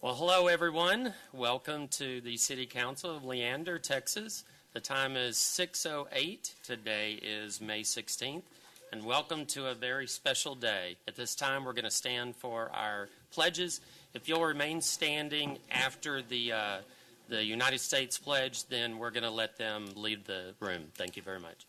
Well, hello everyone. Welcome to the City Council of Leander, Texas. The time is 6:08. Today is May 16th, and welcome to a very special day. At this time, we're going to stand for our pledges. If you'll remain standing after the United States pledge, then we're going to let them leave the room. Thank you very much.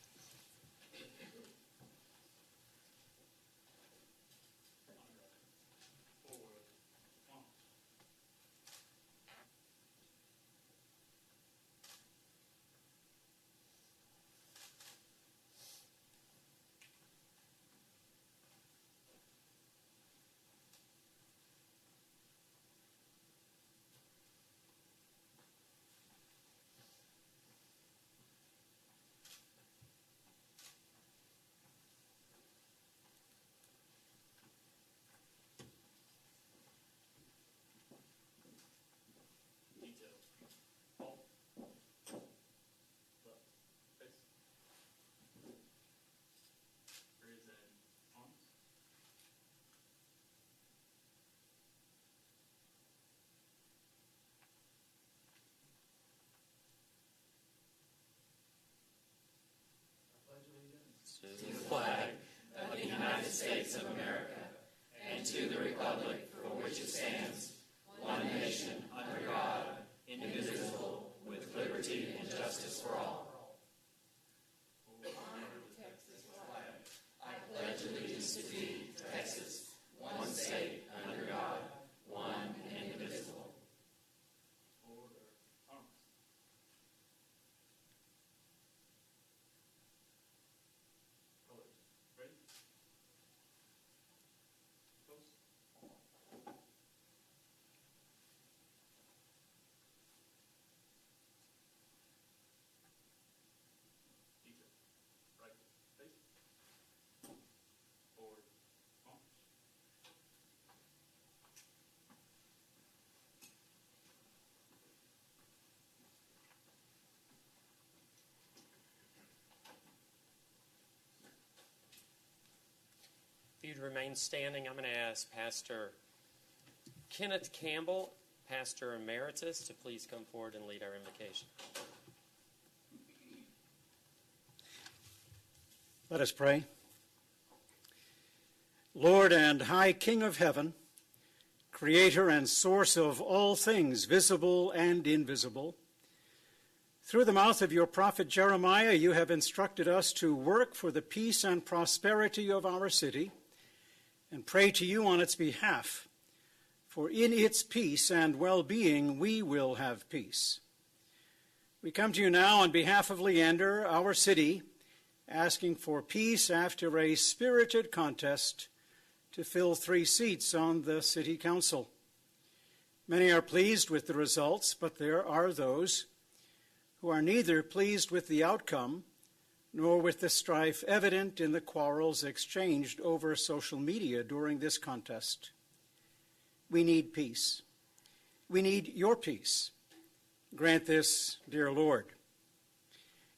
To the flag of the United States of America and to the republic for which it stands, one nation, under God, indivisible, with liberty and justice for all. Honor Texas flag. I pledge allegiance to thee, Texas, one state, under God, one and indivisible. If you'd remain standing, I'm going to ask Pastor Kenneth Campbell, Pastor Emeritus, to please come forward and lead our invocation. Let us pray. Lord and High King of Heaven, Creator and source of all things visible and invisible, through the mouth of your prophet Jeremiah, you have instructed us to work for the peace and prosperity of our city and pray to you on its behalf, for in its peace and well-being we will have peace. We come to you now on behalf of Leander, our city, asking for peace after a spirited contest to fill 3 seats on the city council. Many are pleased with the results, but there are those who are neither pleased with the outcome nor with the strife evident in the quarrels exchanged over social media during this contest. We need peace. We need your peace. Grant this, dear Lord.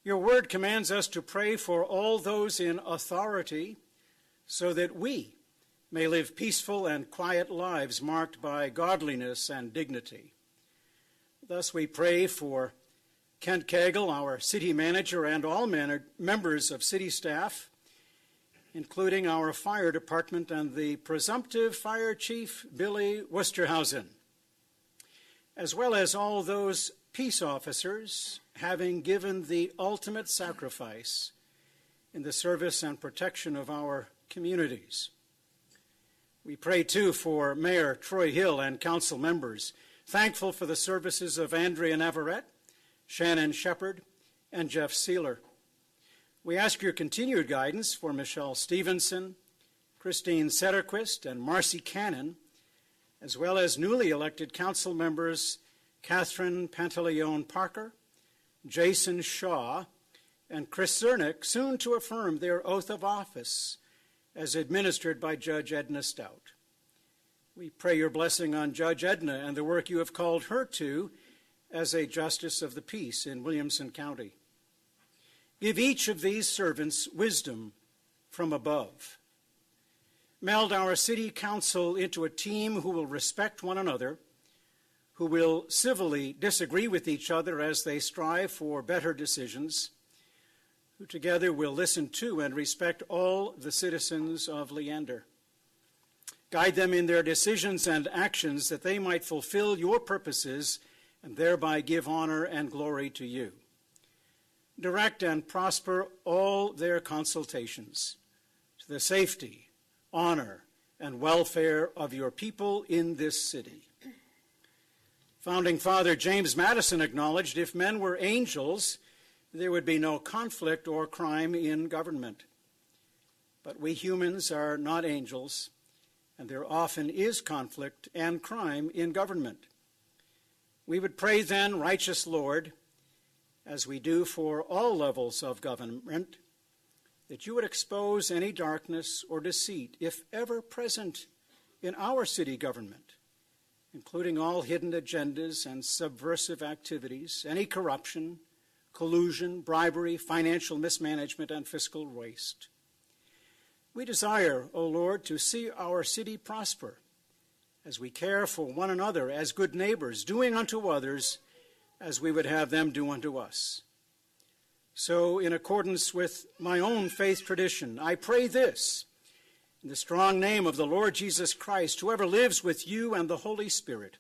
Your word commands us to pray for all those in authority so that we may live peaceful and quiet lives marked by godliness and dignity. Thus we pray for Kent Cagle, our city manager, and all members of city staff, including our fire department and the presumptive fire chief, Billy Wuste, as well as all those peace officers having given the ultimate sacrifice in the service and protection of our communities. We pray, too, for Mayor Troy Hill and council members, thankful for the services of Andrea Navarrete, Shannon Shepard, and Jeff Sealer. We ask your continued guidance for Michelle Stevenson, Christine Setterquist, and Marcy Cannon, as well as newly elected council members Catherine Pantaleone-Parker, Jason Shaw, and Chris Zernick, soon to affirm their oath of office as administered by Judge Edna Stout. We pray your blessing on Judge Edna and the work you have called her to as a justice of the peace in Williamson County. Give each of these servants wisdom from above. Meld our city council into a team who will respect one another, who will civilly disagree with each other as they strive for better decisions, who together will listen to and respect all the citizens of Leander. Guide them in their decisions and actions that they might fulfill your purposes and thereby give honor and glory to you. Direct and prosper all their consultations to the safety, honor, and welfare of your people in this city. Founding Father James Madison acknowledged if men were angels, there would be no conflict or crime in government. But we humans are not angels, and there often is conflict and crime in government. We would pray then, righteous Lord, as we do for all levels of government, that you would expose any darkness or deceit, if ever present, in our city government, including all hidden agendas and subversive activities, any corruption, collusion, bribery, financial mismanagement, and fiscal waste. We desire, O Lord, to see our city prosper as we care for one another as good neighbors, doing unto others as we would have them do unto us. So, in accordance with my own faith tradition, I pray this, in the strong name of the Lord Jesus Christ, whoever lives with you and the Holy Spirit,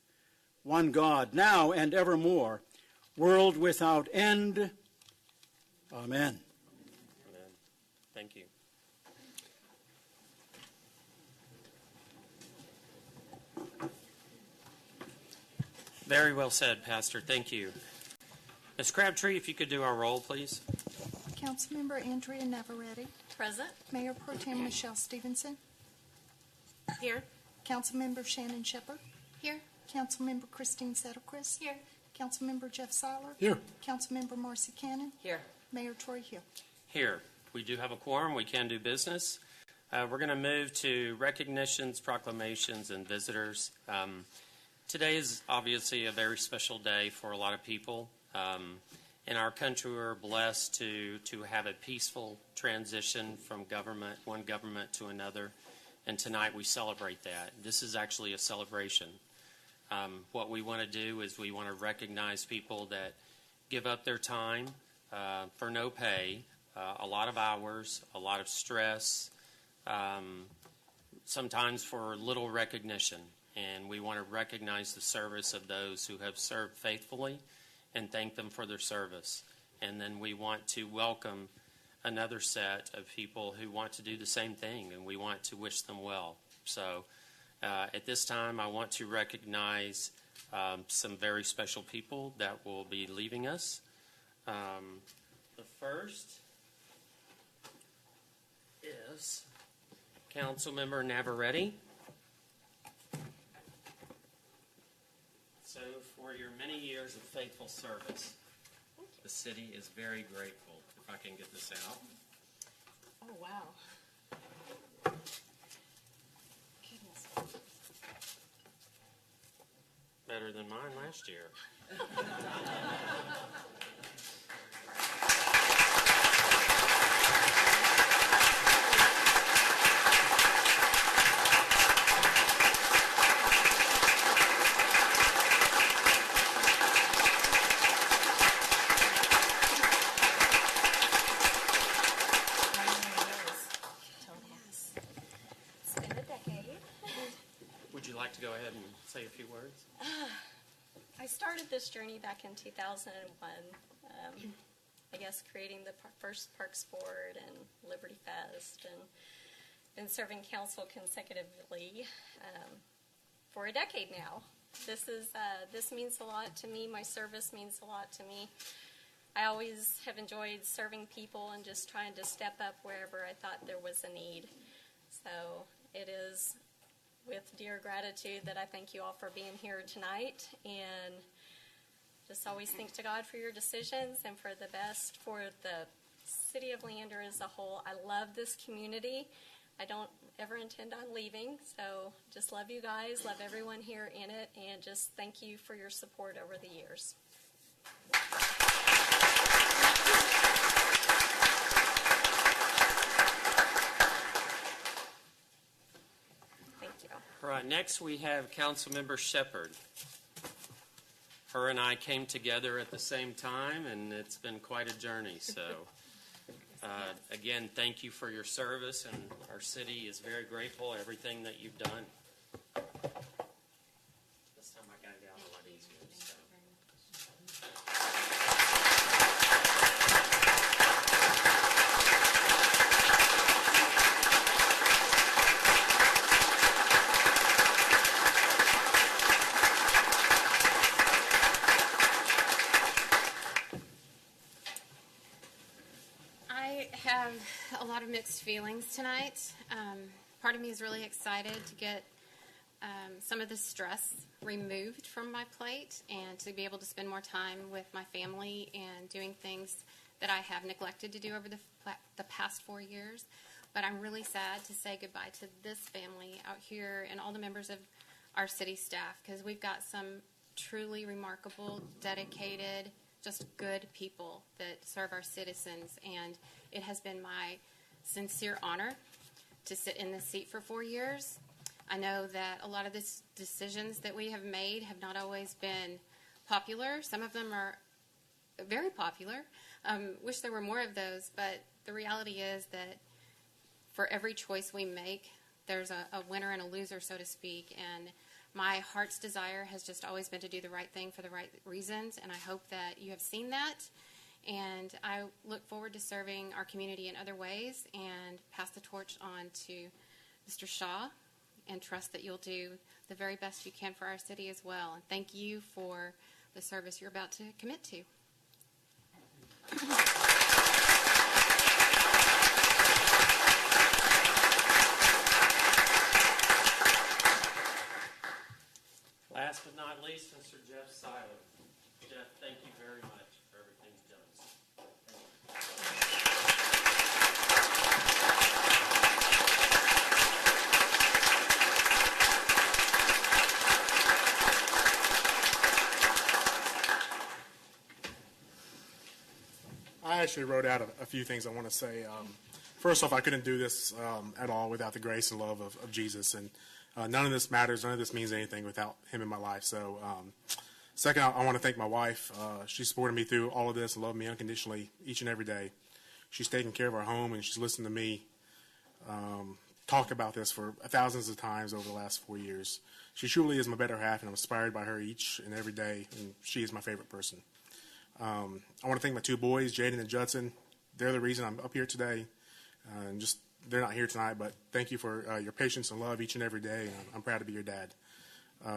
one God, now and evermore, world without end. Amen. Amen. Thank you. Very well said, Pastor. Thank you. Ms. Crabtree, if you could do our roll, please. Councilmember Andrea Navarrete. Present. Mayor Pro Tem Michelle Stevenson. Here. Councilmember Shannon Shepherd. Here. Councilmember Christine Settelquist. Here. Councilmember Jeff Seiler. Here. Councilmember Marcy Cannon. Here. Mayor Troy Hill. Here. We do have a quorum. We can do business. We're going to move to recognitions, proclamations, and visitors. Today is obviously a very special day for a lot of people. In our country, we're blessed to have a peaceful transition from one government to another. And tonight we celebrate that. This is actually a celebration. What we want to do is we want to recognize people that give up their time for no pay, a lot of hours, a lot of stress, sometimes for little recognition. And we want to recognize the service of those who have served faithfully and thank them for their service. And then we want to welcome another set of people who want to do the same thing, and we want to wish them well. So at this time, I want to recognize some very special people that will be leaving us. The first is Councilmember Navarrete. So for your many years of faithful service, the city is very grateful. If I can get this out. Oh, wow. Goodness. Better than mine last year. To go ahead and say a few words? I started this journey back in 2001, I guess creating the first Parks Board and Liberty Fest, and been serving council consecutively for a decade now. This means a lot to me. My service means a lot to me. I always have enjoyed serving people and just trying to step up wherever I thought there was a need. So it is with dear gratitude that I thank you all for being here tonight, and just always think to God for your decisions and for the best for the city of Leander as a whole. I love this community. I don't ever intend on leaving, so just love you guys, love everyone here in it, and just thank you for your support over the years. All right, next we have Councilmember Shepherd. her and I came together at the same time, and it's been quite a journey. So, again, thank you for your service, and our city is very grateful for everything that you've done. This time I got it out a lot easier. So. I have a lot of mixed feelings tonight. Part of me is really excited to get some of the stress removed from my plate and to be able to spend more time with my family and doing things that I have neglected to do over the past 4 years. But I'm really sad to say goodbye to this family out here and all the members of our city staff, because we've got some truly remarkable, dedicated, just good people that serve our citizens, and it has been my sincere honor to sit in this seat for 4 years. I know that a lot of the decisions that we have made have not always been popular. Some of them are very popular. Wish there were more of those, but the reality is that for every choice we make, there's a winner and a loser, so to speak, and my heart's desire has just always been to do the right thing for the right reasons, and I hope that you have seen that. And I look forward to serving our community in other ways and pass the torch on to Mr. Shaw and trust that you'll do the very best you can for our city as well. And thank you for the service you're about to commit to. Last but not least, Mr. Jeff Seiler. Jeff, thank you very much for everything you've done. I actually wrote out a few things I want to say. First off, I couldn't do this at all without the grace and love of Jesus, and none of this matters, none of this means anything without him in my life. So, second, I want to thank my wife. She supported me through all of this and loved me unconditionally each and every day. She's taken care of our home, and she's listened to me talk about this for thousands of times over the last 4 years. She truly is my better half, and I'm inspired by her each and every day, and she is my favorite person. I want to thank my two boys, Jaden and Judson. They're the reason I'm up here today. And just they're not here tonight, but thank you for your patience and love each and every day. And I'm proud to be your dad.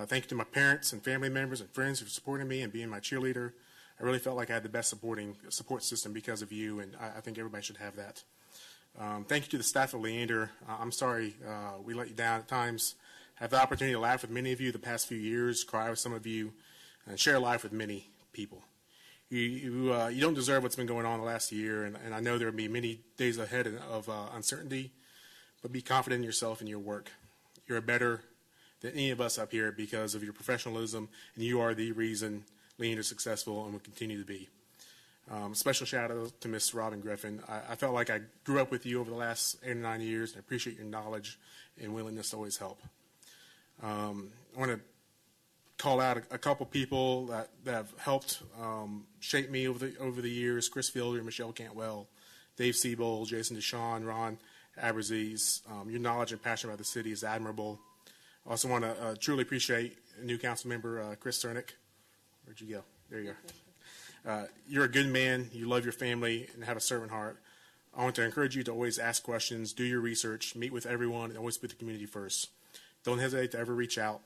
Thank you to my parents and family members and friends for supporting me and being my cheerleader. I really felt like I had the best support system because of you, and I think everybody should have that. Thank you to the staff of Leander. I'm sorry we let you down at times. I had the opportunity to laugh with many of you the past few years, cry with some of you, and share life with many people. You don't deserve what's been going on the last year, and I know there will be many days ahead of uncertainty, but be confident in yourself and your work. You're better than any of us up here because of your professionalism, and you are the reason Leander is successful and will continue to be. Special shout out to Miss Robin Griffin. I felt like I grew up with you over the last 8 or 9 years, and I appreciate your knowledge and willingness to always help. I want to call out a couple people that have helped shape me over the years: Chris Fielder, Michelle Cantwell, Dave Siebold, Jason DeShawn, Ron Aberzies. Your knowledge and passion about the city is admirable. I also want to truly appreciate new council member Chris Cernick. Where'd you go? There you are. You're a good man. You love your family and have a servant heart. I want to encourage you to always ask questions, do your research, meet with everyone, and always put the community first. Don't hesitate to ever reach out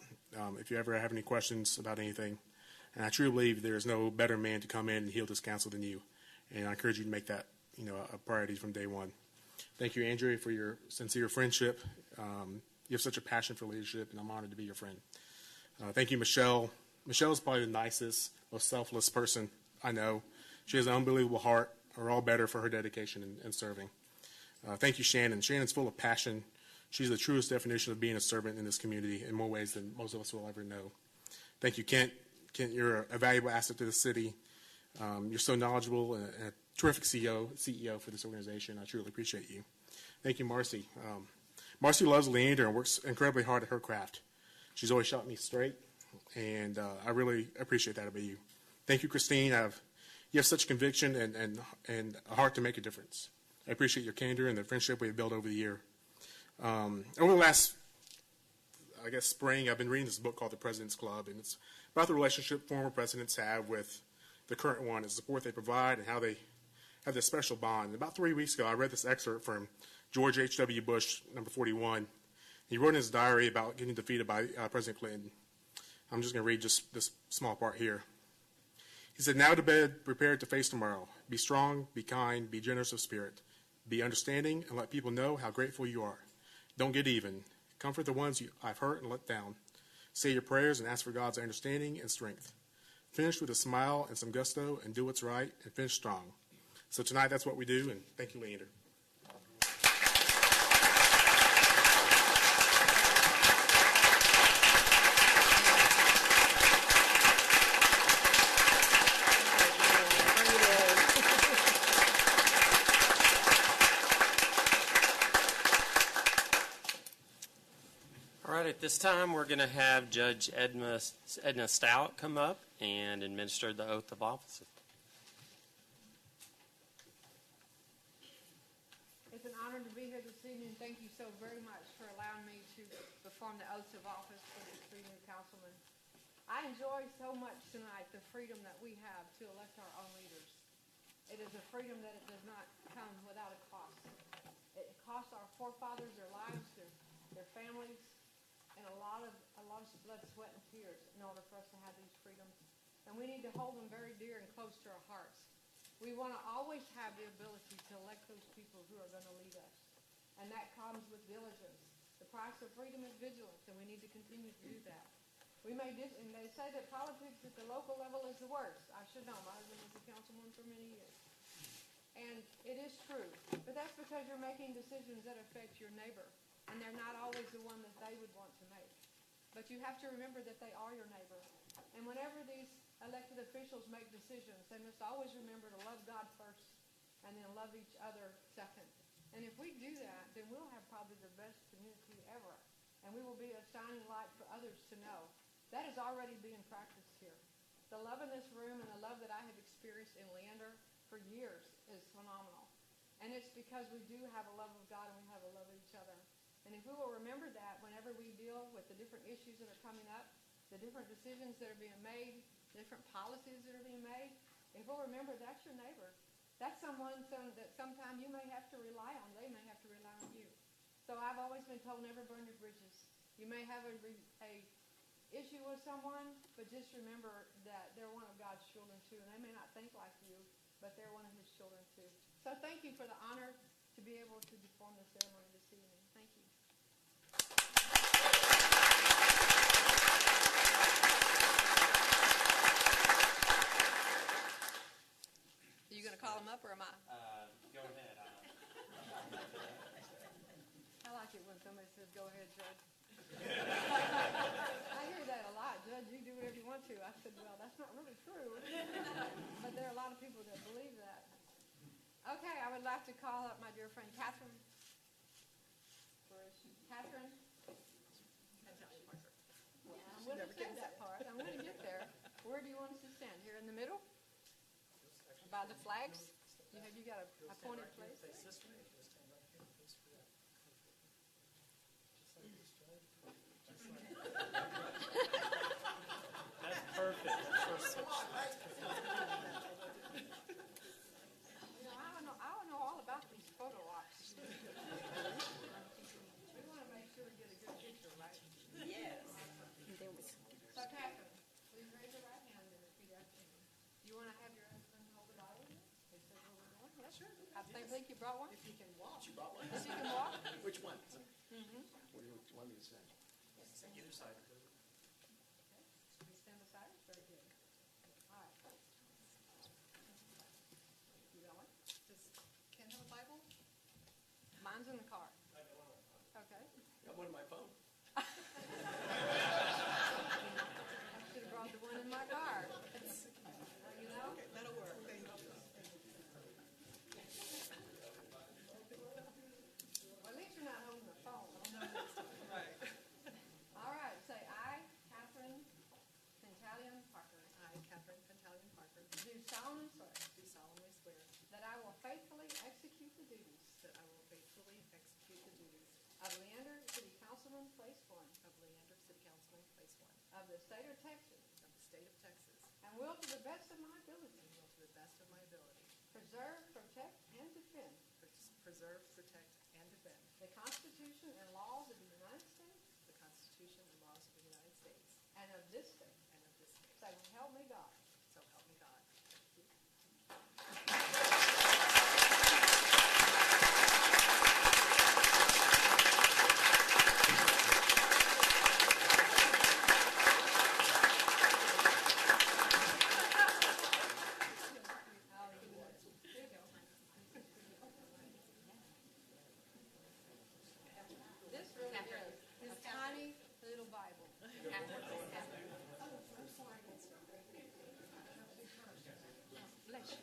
if you ever have any questions about anything. And I truly believe there is no better man to come in and heal this council than you. And I encourage you to make that a priority from day one. Thank you, Andrea, for your sincere friendship. You have such a passion for leadership, and I'm honored to be your friend. Thank you, Michelle. Michelle is probably the nicest, most selfless person I know. She has an unbelievable heart. We're all better for her dedication and serving. Thank you, Shannon. Shannon's full of passion. She's the truest definition of being a servant in this community in more ways than most of us will ever know. Thank you, Kent. Kent, you're a valuable asset to the city. You're so knowledgeable and a terrific CEO for this organization. I truly appreciate you. Thank you, Marcy. Marcy loves Leander and works incredibly hard at her craft. She's always shot me straight. And I really appreciate that about you. Thank you, Christine. You have such conviction and a heart to make a difference. I appreciate your candor and the friendship we have built over the year. Over the last, I guess, spring, I've been reading this book called The President's Club, and it's about the relationship former presidents have with the current one, and the support they provide, and how they have this special bond. And about 3 weeks ago, I read this excerpt from George H.W. Bush, number 41. He wrote in his diary about getting defeated by President Clinton. I'm just going to read just this small part here. He said, "Now to bed, prepared to face tomorrow. Be strong, be kind, be generous of spirit. Be understanding, and let people know how grateful you are. Don't get even. Comfort the ones I've hurt and let down. Say your prayers and ask for God's understanding and strength. Finish with a smile and some gusto, and do what's right, and finish strong." So tonight, that's what we do, and thank you, Leander. At this time, we're going to have Judge Edna Stout come up and administer the oath of office. It's an honor to be here this evening. Thank you so very much for allowing me to perform the oath of office for these three new councilmen. I enjoy so much tonight the freedom that we have to elect our own leaders. It is a freedom that it does not come without a cost. It costs our forefathers their lives, their families, and a lot of blood, sweat, and tears in order for us to have these freedoms. And we need to hold them very dear and close to our hearts. We want to always have the ability to elect those people who are going to lead us. And that comes with diligence. The price of freedom is vigilance, and we need to continue to do that. And they say that politics at the local level is the worst. I should know. My husband was a councilman for many years. And it is true. But that's because you're making decisions that affect your neighbor. And they're not always the one that they would want to make. But you have to remember that they are your neighbor. And whenever these elected officials make decisions, they must always remember to love God first and then love each other second. And if we do that, then we'll have probably the best community ever. And we will be a shining light for others to know. That is already being practiced here. The love in this room and the love that I have experienced in Leander for years is phenomenal. And it's because we do have a love of God and we have a love of each other. And if we will remember that whenever we deal with the different issues that are coming up, the different decisions that are being made, the different policies that are being made, if we'll remember that's your neighbor. That's someone that sometime you may have to rely on. They may have to rely on you. So I've always been told never burn your bridges. You may have a issue with someone, but just remember that they're one of God's children too. And they may not think like you, but they're one of his children too. So thank you for the honor to be able to perform the ceremony this evening. Thank you. Are you going to call him up, or am I? Go ahead. I like it when somebody says, "Go ahead, Judge." I hear that a lot. "Judge, you do whatever you want to." I said, "Well, that's not really true." But there are a lot of people that believe that. Okay, I would like to call up my dear friend Catherine. Where is she? Catherine? I'm going to say that part. I'm going to get there. Where do you want us to stand? Here in the middle? By the flags? Have you got a appointed place? That's perfect. I don't know all about these photo ops. We want to make sure we get a good picture, right? Yes. So, Catherine, please raise your right hand and repeat after me. You want to have your husband hold the Bible? He says where we're going? Yes, sure. I think you brought one. If you can walk. You brought one? If you can walk? Which one? Mm-hmm. What do you want me to say? Either side. We stand beside us? Very good. All right. You got one? Does Ken have a Bible? Mine's in the car. I got one on my phone. Okay. Got one on my phone. I should have brought the one in my car. You know? Okay, that'll work. Thank you. Well, at least you're not holding the phone. Right. All right. Say, solemnly swear do solemnly swear that I will faithfully execute the duties that I will faithfully execute the duties of Leander City Councilman, Place 1, of Leander City Councilman, Place 1, of the state of Texas, of the state of Texas, and will to the best of my ability and will to the best of my ability preserve, protect, and defend preserve, protect, and defend the Constitution and laws of the United States the Constitution and laws of the United States and of this state. and of this state. So help me God. So help me God. This really is his tiny little Bible. Bless you.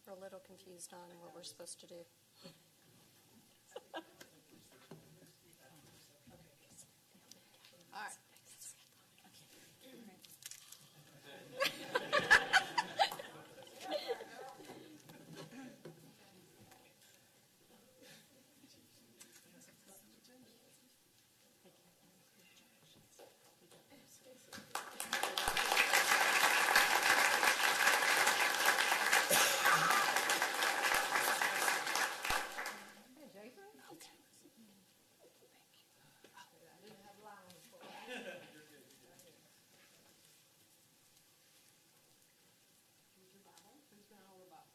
We're a little confused on what we're supposed to do. All right. Hey, Jason. Okay. I didn't have a line on the floor. Here's your Bible. Who's going to hold the Bible?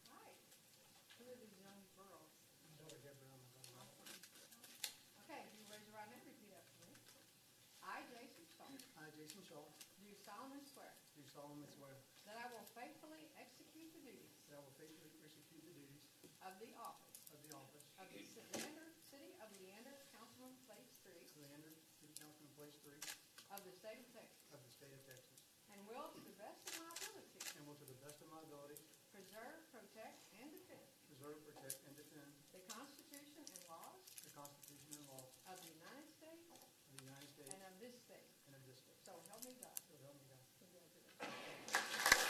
Hi. Who are these young girls? Okay, you raise your right hand, repeat after me. I, Jason Shaw, I, Jason Shaw, do solemnly swear do solemnly swear that I will faithfully execute the duties that I will faithfully execute the duties of the office of the office of the Leander, City of Leander, Councilman, Place 3, of Leander, City Councilman, Place 3 of the state of Texas, of the state of Texas, and will, to the best of my ability, and will to the best of my ability preserve, protect, and defend preserve, protect, and defend the Constitution and laws the Constitution and laws of the United States of the United States and of this state. and of this state. So help me God. So help me God. Congratulations.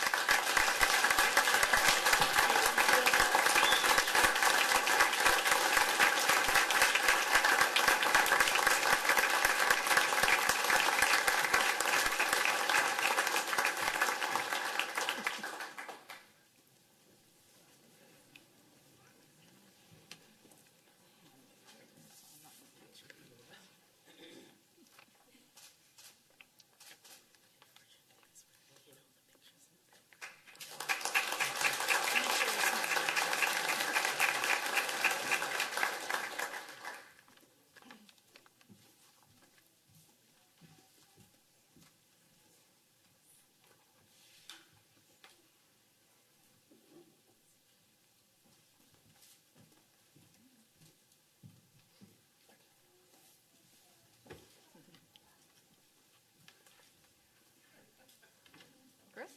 Chris?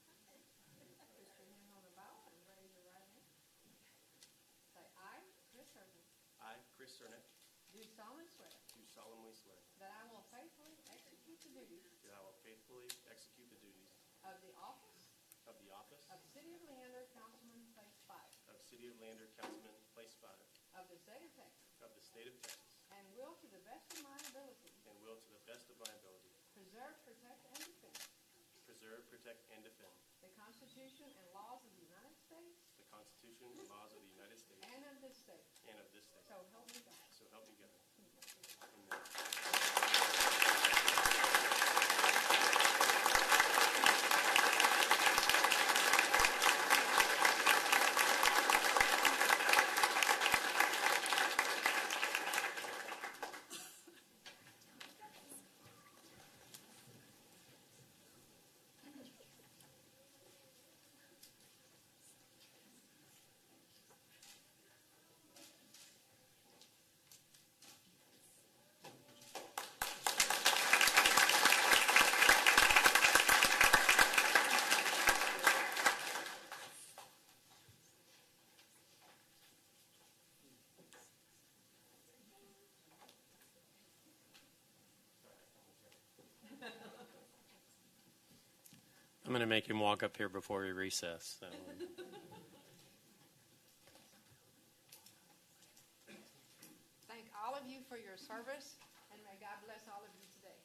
Put your hand on the Bible and raise your right hand. Say, I, Chris Herman, I, Chris Cernick, do solemnly swear do solemnly swear that I will faithfully execute the duties that I will faithfully execute the duties of the office of the office of City of Leander, Councilman, Place 5, of City of Lander, Councilman, Place 5 of the state of Texas, of the state of Texas, and and will to the best of my ability and will to the best of my ability preserve, protect, and defend preserve, protect, and defend the Constitution and laws of the United States the Constitution and laws of the United States and of this state. and of this state. So help me God. So help me God. I'm going to make him walk up here before we recess. So. Thank all of you for your service, and may God bless all of you today.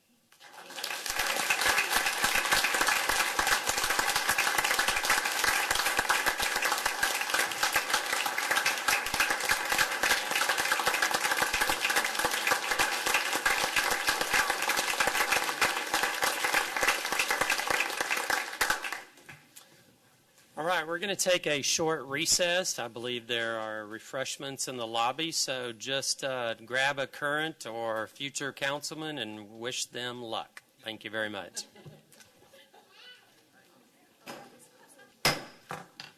All right, we're going to take a short recess. I believe there are refreshments in the lobby, so just grab a current or future councilman and wish them luck. Thank you very much.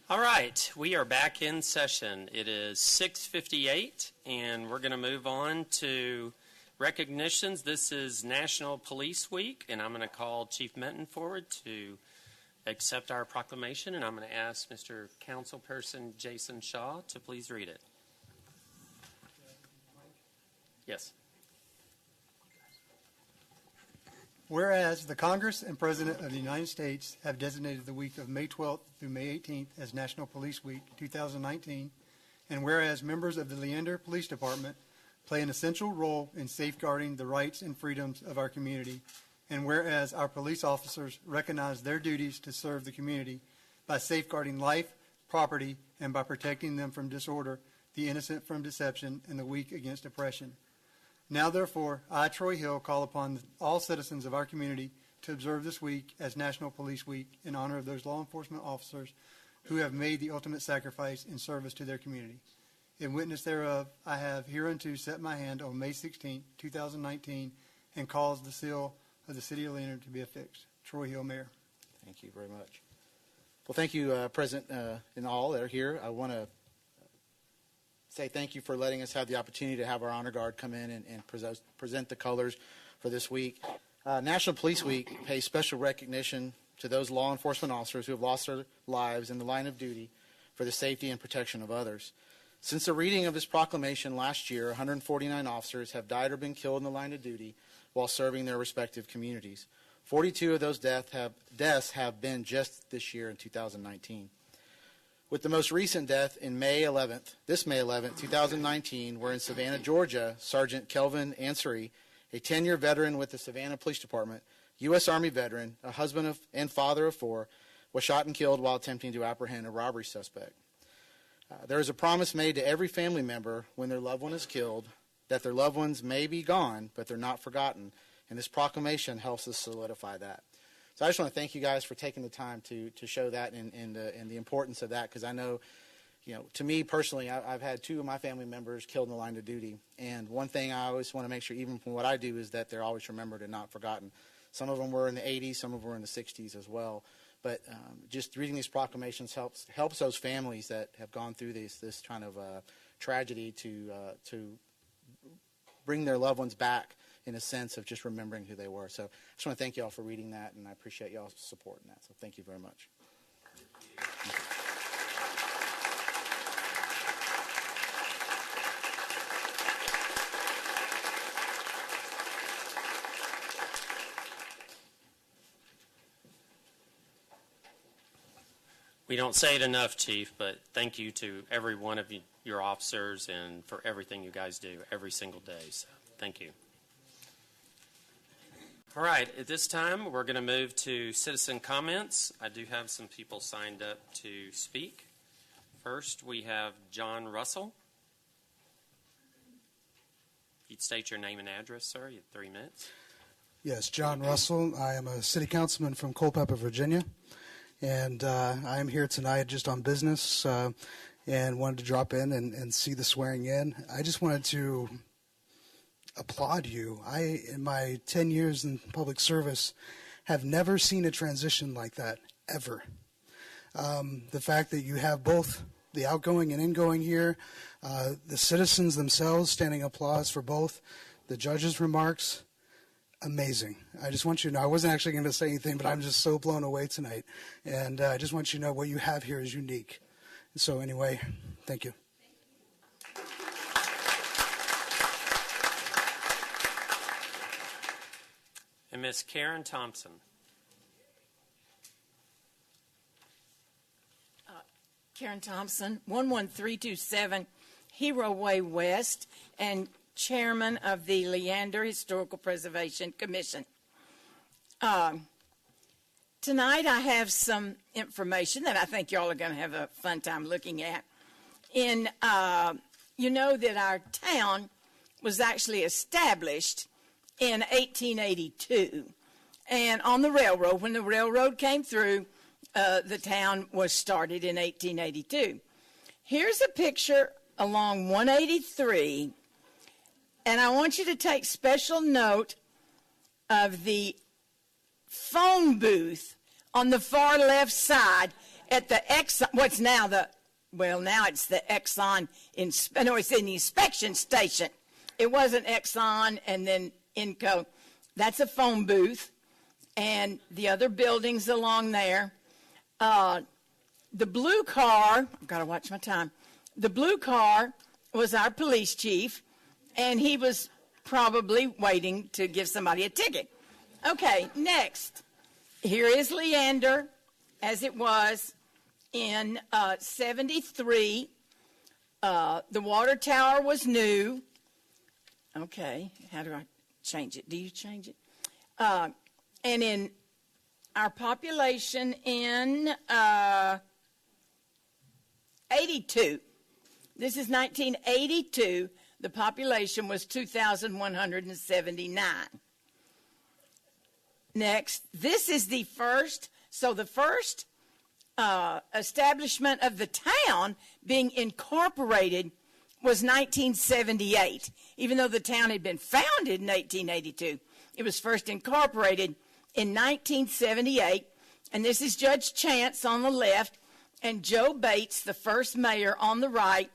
All right, we are back in session. It is 6:58, and we're going to move on to recognitions. This is National Police Week, and I'm going to call Chief Minton forward to accept our proclamation, and I'm going to ask Mr. Councilperson Jason Shaw to please read it. Yes. Whereas the Congress and President of the United States have designated the week of May 12th through May 18th as National Police Week 2019, and whereas members of the Leander Police Department play an essential role in safeguarding the rights and freedoms of our community, and whereas our police officers recognize their duties to serve the community by safeguarding life, property, and by protecting them from disorder, the innocent from deception, and the weak against oppression. Now, therefore, I, Troy Hill, call upon all citizens of our community to observe this week as National Police Week in honor of those law enforcement officers who have made the ultimate sacrifice in service to their community. In witness thereof, I have hereunto set my hand on May 16, 2019, and caused the seal of the City of Leander to be affixed. Troy Hill, Mayor. Thank you very much. Well, thank you, President, and all that are here. I want to say thank you for letting us have the opportunity to have our honor guard come in and present the colors for this week. National Police Week pays special recognition to those law enforcement officers who have lost their lives in the line of duty for the safety and protection of others. Since the reading of this proclamation last year, 149 officers have died or been killed in the line of duty while serving their respective communities. 42 of those deaths have been just this year in 2019. With the most recent death in May 11th, 2019, where in Savannah, Georgia, Sergeant Kelvin Ansari, a 10-year veteran with the Savannah Police Department, U.S. Army veteran, a husband and father of 4, was shot and killed while attempting to apprehend a robbery suspect. There is a promise made to every family member when their loved one is killed that their loved ones may be gone, but they're not forgotten, and this proclamation helps us solidify that. So I just want to thank you guys for taking the time to show that and the importance of that, because I know, to me personally, I've had 2 of my family members killed in the line of duty, and one thing I always want to make sure, even from what I do, is that they're always remembered and not forgotten. Some of them were in the 80s, some of them were in the 60s as well. But just reading these proclamations helps those families that have gone through this kind of tragedy to bring their loved ones back in a sense of just remembering who they were. So I just want to thank you all for reading that, and I appreciate y'all's support in that. So thank you very much. We don't say it enough, Chief, but thank you to every one of you your officers and for everything you guys do every single day. So thank you. All right, at this time, we're going to move to citizen comments. I do have some people signed up to speak. First, we have John Russell. You'd state your name and address, sir. You have 3 minutes. Yes, John Russell. I am a city councilman from Culpeper, Virginia, and I am here tonight just on business and wanted to drop in and see the swearing in. I just wanted to applaud you. In my 10 years in public service, have never seen a transition like that, ever. The fact that you have both the outgoing and ingoing here, the citizens themselves standing applause for both, the judge's remarks, amazing. I just want you to know, I wasn't actually going to say anything, but I'm just so blown away tonight. And I just want you to know what you have here is unique. So anyway, thank you. And Miss Karen Thompson. Karen Thompson, 11327 Hero Way West, and chairman of the Leander Historical Preservation Commission. Tonight I have some information that I think y'all are going to have a fun time looking at. You know that our town was actually established in 1882, and on the railroad, when the railroad came through, the town was started in 1882. Here's a picture along 183, and I want you to take special note of the phone booth on the far left side at the Exxon, what's now the, well, now it's the Exxon, no, it's in the inspection station. It wasn't Exxon and then Inco. That's a phone booth, and the other buildings along there. The blue car, I've got to watch my time. The blue car was our police chief, and he was probably waiting to give somebody a ticket. Okay, next. Here is Leander, as it was in 73. The water tower was new. Okay, how do I change it? Do you change it? And in our population in 82, this is 1982, the population was 2,179. Next, this is the first, so the first establishment of the town being incorporated was 1978. Even though the town had been founded in 1882, it was first incorporated in 1978. And this is Judge Chance on the left and Joe Bates, the first mayor, on the right,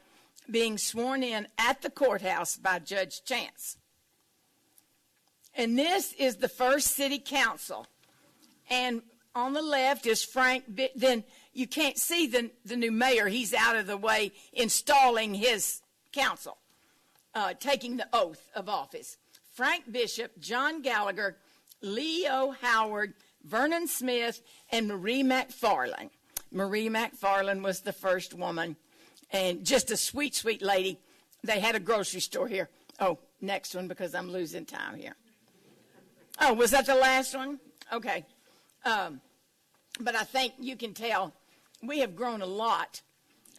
being sworn in at the courthouse by Judge Chance. And this is the first city council. And on the left is Frank, then you can't see the new mayor. He's out of the way installing his council, taking the oath of office. Frank Bishop, John Gallagher, Leo Howard, Vernon Smith, and Marie McFarland. Marie McFarland was the first woman, and just a sweet, sweet lady. They had a grocery store here. Oh, next one, because I'm losing time here. Oh, was that the last one? Okay. But I think you can tell we have grown a lot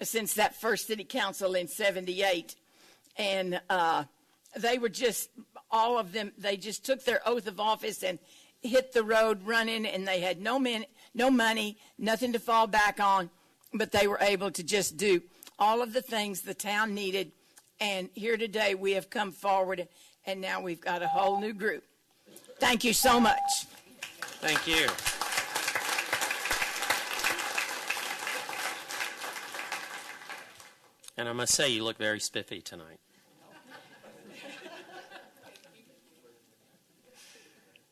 since that first city council in 78. And they were just, all of them, they just took their oath of office and hit the road running, and they had no money, nothing to fall back on, but they were able to just do all of the things the town needed. And here today we have come forward, and now we've got a whole new group. Thank you so much. Thank you. And I must say, you look very spiffy tonight.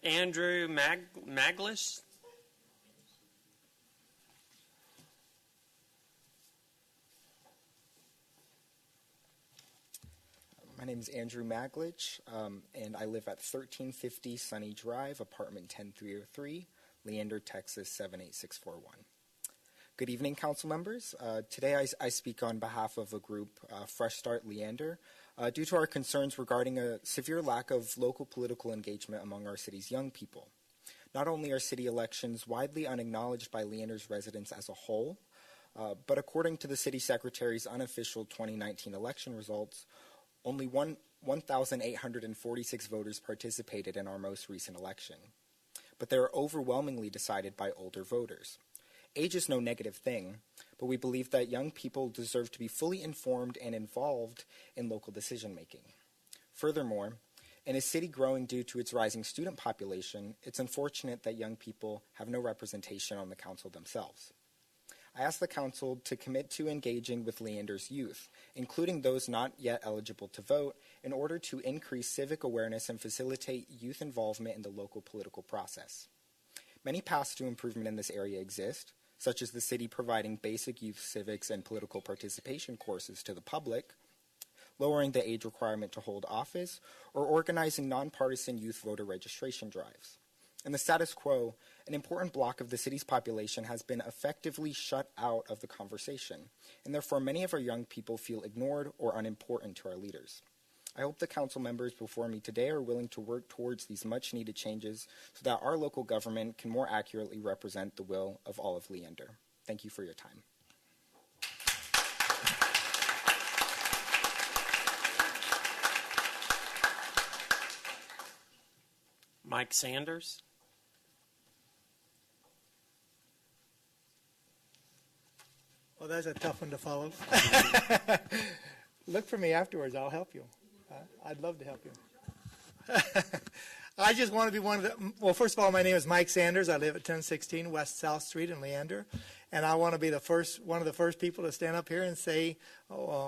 Andrew Maglish. My name is Andrew Maglich, and I live at 1350 Sunny Drive, apartment 10303, Leander, Texas 78641. Good evening, council members. Today I speak on behalf of a group, Fresh Start Leander, due to our concerns regarding a severe lack of local political engagement among our city's young people. Not only are city elections widely unacknowledged by Leander's residents as a whole, but according to the city secretary's unofficial 2019 election results, only 1,846 voters participated in our most recent election. But they are overwhelmingly decided by older voters. Age is no negative thing, but we believe that young people deserve to be fully informed and involved in local decision-making. Furthermore, in a city growing due to its rising student population, it's unfortunate that young people have no representation on the council themselves. I ask the council to commit to engaging with Leander's youth, including those not yet eligible to vote, in order to increase civic awareness and facilitate youth involvement in the local political process. Many paths to improvement in this area exist, such as the city providing basic youth civics and political participation courses to the public, lowering the age requirement to hold office, or organizing nonpartisan youth voter registration drives. In the status quo, an important block of the city's population has been effectively shut out of the conversation, and therefore many of our young people feel ignored or unimportant to our leaders. I hope the council members before me today are willing to work towards these much-needed changes so that our local government can more accurately represent the will of all of Leander. Thank you for your time. Mike Sanders. Well, that's a tough one to follow. Look for me afterwards. I'll help you. I'd love to help you. I just want to be one of the, well, first of all, my name is Mike Sanders. I live at 1016 West South Street in Leander. And I want to be one of the first people to stand up here and say,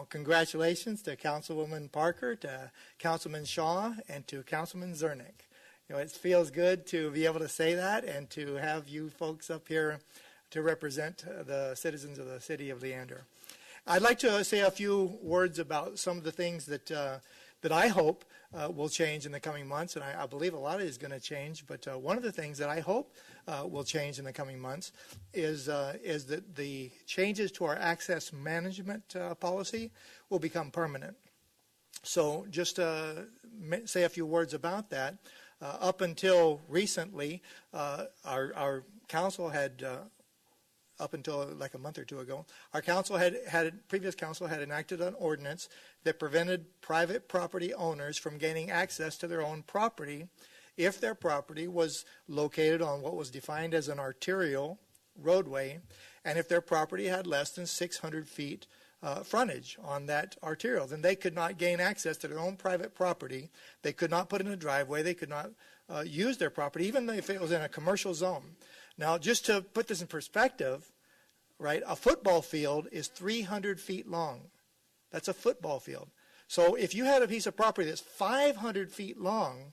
congratulations to Councilwoman Parker, to Councilman Shaw, and to Councilman Zernick. You know, it feels good to be able to say that and to have you folks up here to represent the citizens of the city of Leander. I'd like to say a few words about some of the things that I hope will change in the coming months, and I believe a lot of it is going to change, but one of the things that I hope will change in the coming months is that the changes to our access management policy will become permanent. So just to say a few words about that, up until recently, our council had up until like a month or two ago, our council previous council had enacted an ordinance that prevented private property owners from gaining access to their own property if their property was located on what was defined as an arterial roadway, and if their property had less than 600 feet frontage on that arterial. Then they could not gain access to their own private property. They could not put in a driveway. They could not use their property, even if it was in a commercial zone. Now, just to put this in perspective, right, a football field is 300 feet long. That's a football field. So if you had a piece of property that's 500 feet long,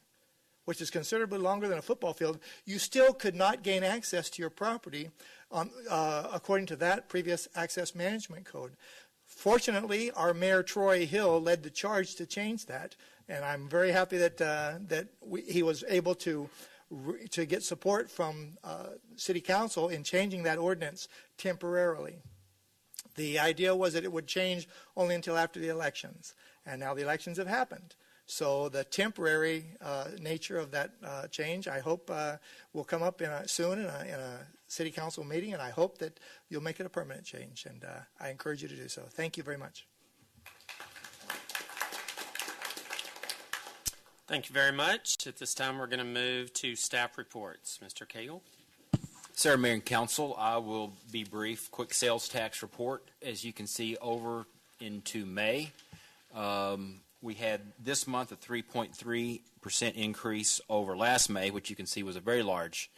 which is considerably longer than a football field, you still could not gain access to your property according to that previous access management code. Fortunately, our Mayor Troy Hill led the charge to change that, and I'm very happy that he was able to get support from City Council in changing that ordinance temporarily. The idea was that it would change only until after the elections, and now the elections have happened. So the temporary nature of that change, I hope, will come up soon in a City Council meeting, and I hope that you'll make it a permanent change, and I encourage you to do so. Thank you very much. Thank you very much. At this time, we're going to move to staff reports. Mr. Cagle. Sir, Mayor and Council, I will be brief. Quick sales tax report. As you can see, over into May, we had this month a 3.3% increase over last May, which you can see was a very large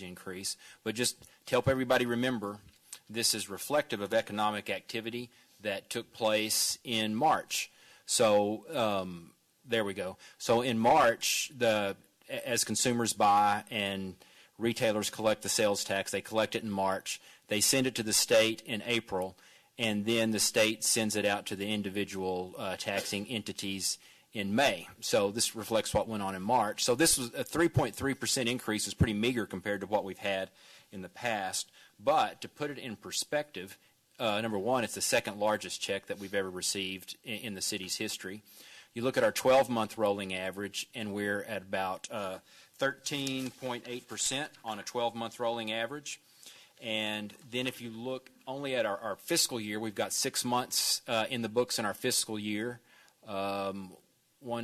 increase. But just to help everybody remember, this is reflective of economic activity that took place in March. So there we go. So in March, as consumers buy and retailers collect the sales tax, they collect it in March. They send it to the state in April, and then the state sends it out to the individual taxing entities in May. So this reflects what went on in March. So this was a 3.3% increase, is pretty meager compared to what we've had in the past. But to put it in perspective, number one, it's the second largest check that we've ever received in the city's history. You look at our 12-month rolling average, and we're at about 13.8% on a 12-month rolling average. And then if you look only at our fiscal year, we've got 6 months in the books in our fiscal year. 1,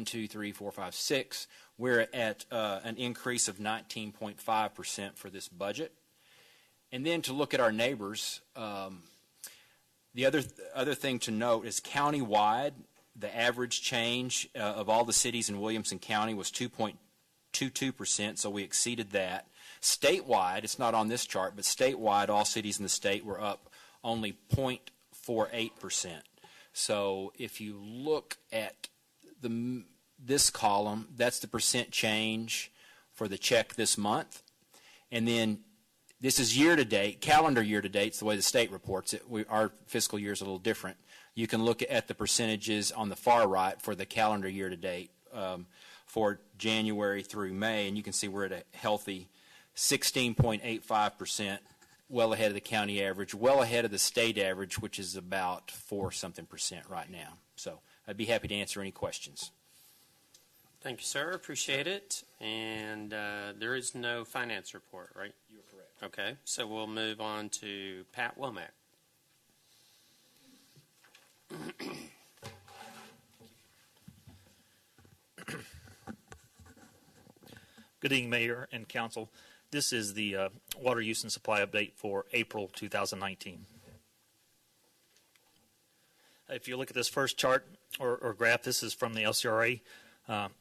2, 3, 4, 5, 6. We're at an increase of 19.5% for this budget. And then to look at our neighbors, the other thing to note is countywide, the average change of all the cities in Williamson County was 2.22%, so we exceeded that. Statewide, it's not on this chart, but statewide, all cities in the state were up only 0.48%. So if you look at this column, that's the percent change for the check this month. And then this is year-to-date, calendar year-to-date. It's the way the state reports it. Our fiscal year is a little different. You can look at the percentages on the far right for the calendar year-to-date for January through May, and you can see we're at a healthy 16.85%, well ahead of the county average, well ahead of the state average, which is about 4-something% right now. So I'd be happy to answer any questions. Thank you, sir. Appreciate it. And there is no finance report, right? You're correct. Okay, so we'll move on to Pat Womack. Good evening, Mayor and Council. This is the water use and supply update for April 2019. If you look at this first chart or graph, this is from the LCRA. The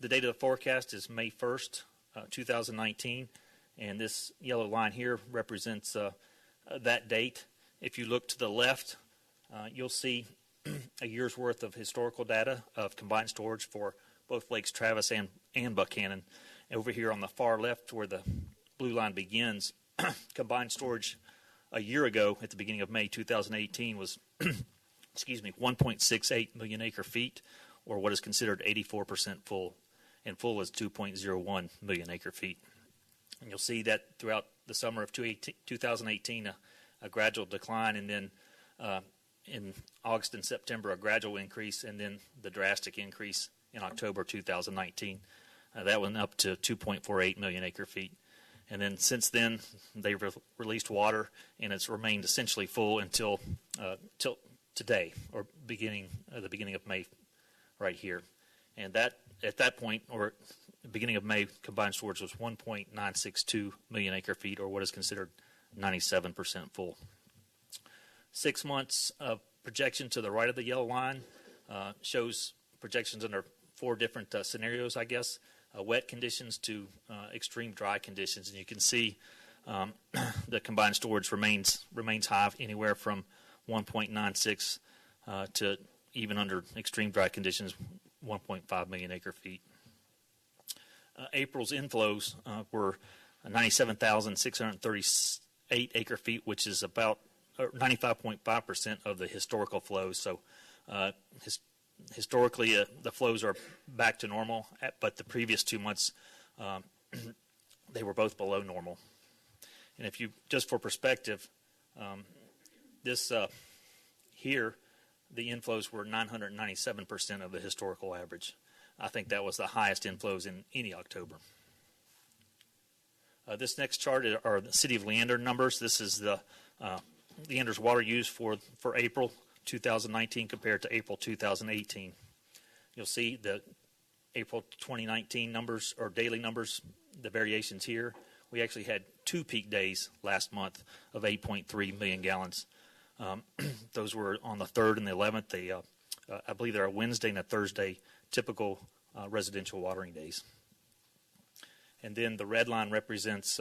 date of the forecast is May 1st, 2019, and this yellow line here represents that date. If you look to the left, you'll see a year's worth of historical data of combined storage for both Lakes Travis and Buchanan. Over here on the far left, where the blue line begins, combined storage a year ago at the beginning of May 2018 was 1.68 million acre feet, or what is considered 84% full, and full is 2.01 million acre feet. And you'll see that throughout the summer of 2018, a gradual decline, and then in August and September, a gradual increase, and then the drastic increase in October 2019. That went up to 2.48 million acre feet. And then since then, they released water, and it's remained essentially full until till today, or the beginning of May, right here. And that at that point, or the beginning of May, combined storage was 1.962 million acre feet, or what is considered 97% full. 6 months of projection to the right of the yellow line shows projections under 4 different scenarios, I guess. Wet conditions to extreme dry conditions, and you can see the combined storage remains high, anywhere from 1.96 to even under extreme dry conditions, 1.5 million acre feet. April's inflows were 97,638 acre feet, which is about 95.5% of the historical flows. So historically, the flows are back to normal, but the previous 2 months, they were both below normal. And if you, just for perspective, this here, the inflows were 997% of the historical average. I think that was the highest inflows in any October. This next chart are the City of Leander numbers. This is the Leander's water use for April 2019 compared to April 2018. You'll see the April 2019 numbers, or daily numbers, the variations here. We actually had 2 peak days last month of 8.3 million gallons. Those were on the 3rd and the 11th. I believe they're a Wednesday and a Thursday, typical residential watering days. And then the red line represents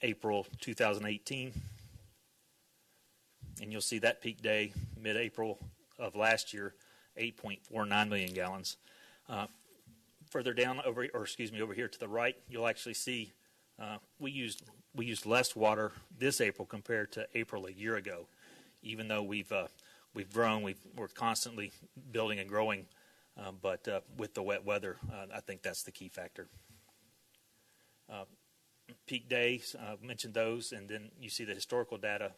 April 2018. And you'll see that peak day, mid-April of last year, 8.49 million gallons. Further down, over here to the right, you'll actually see we used less water this April compared to April a year ago. Even though we've grown, we're constantly building and growing, but with the wet weather, I think that's the key factor. peak days, mentioned those, and then you see the historical data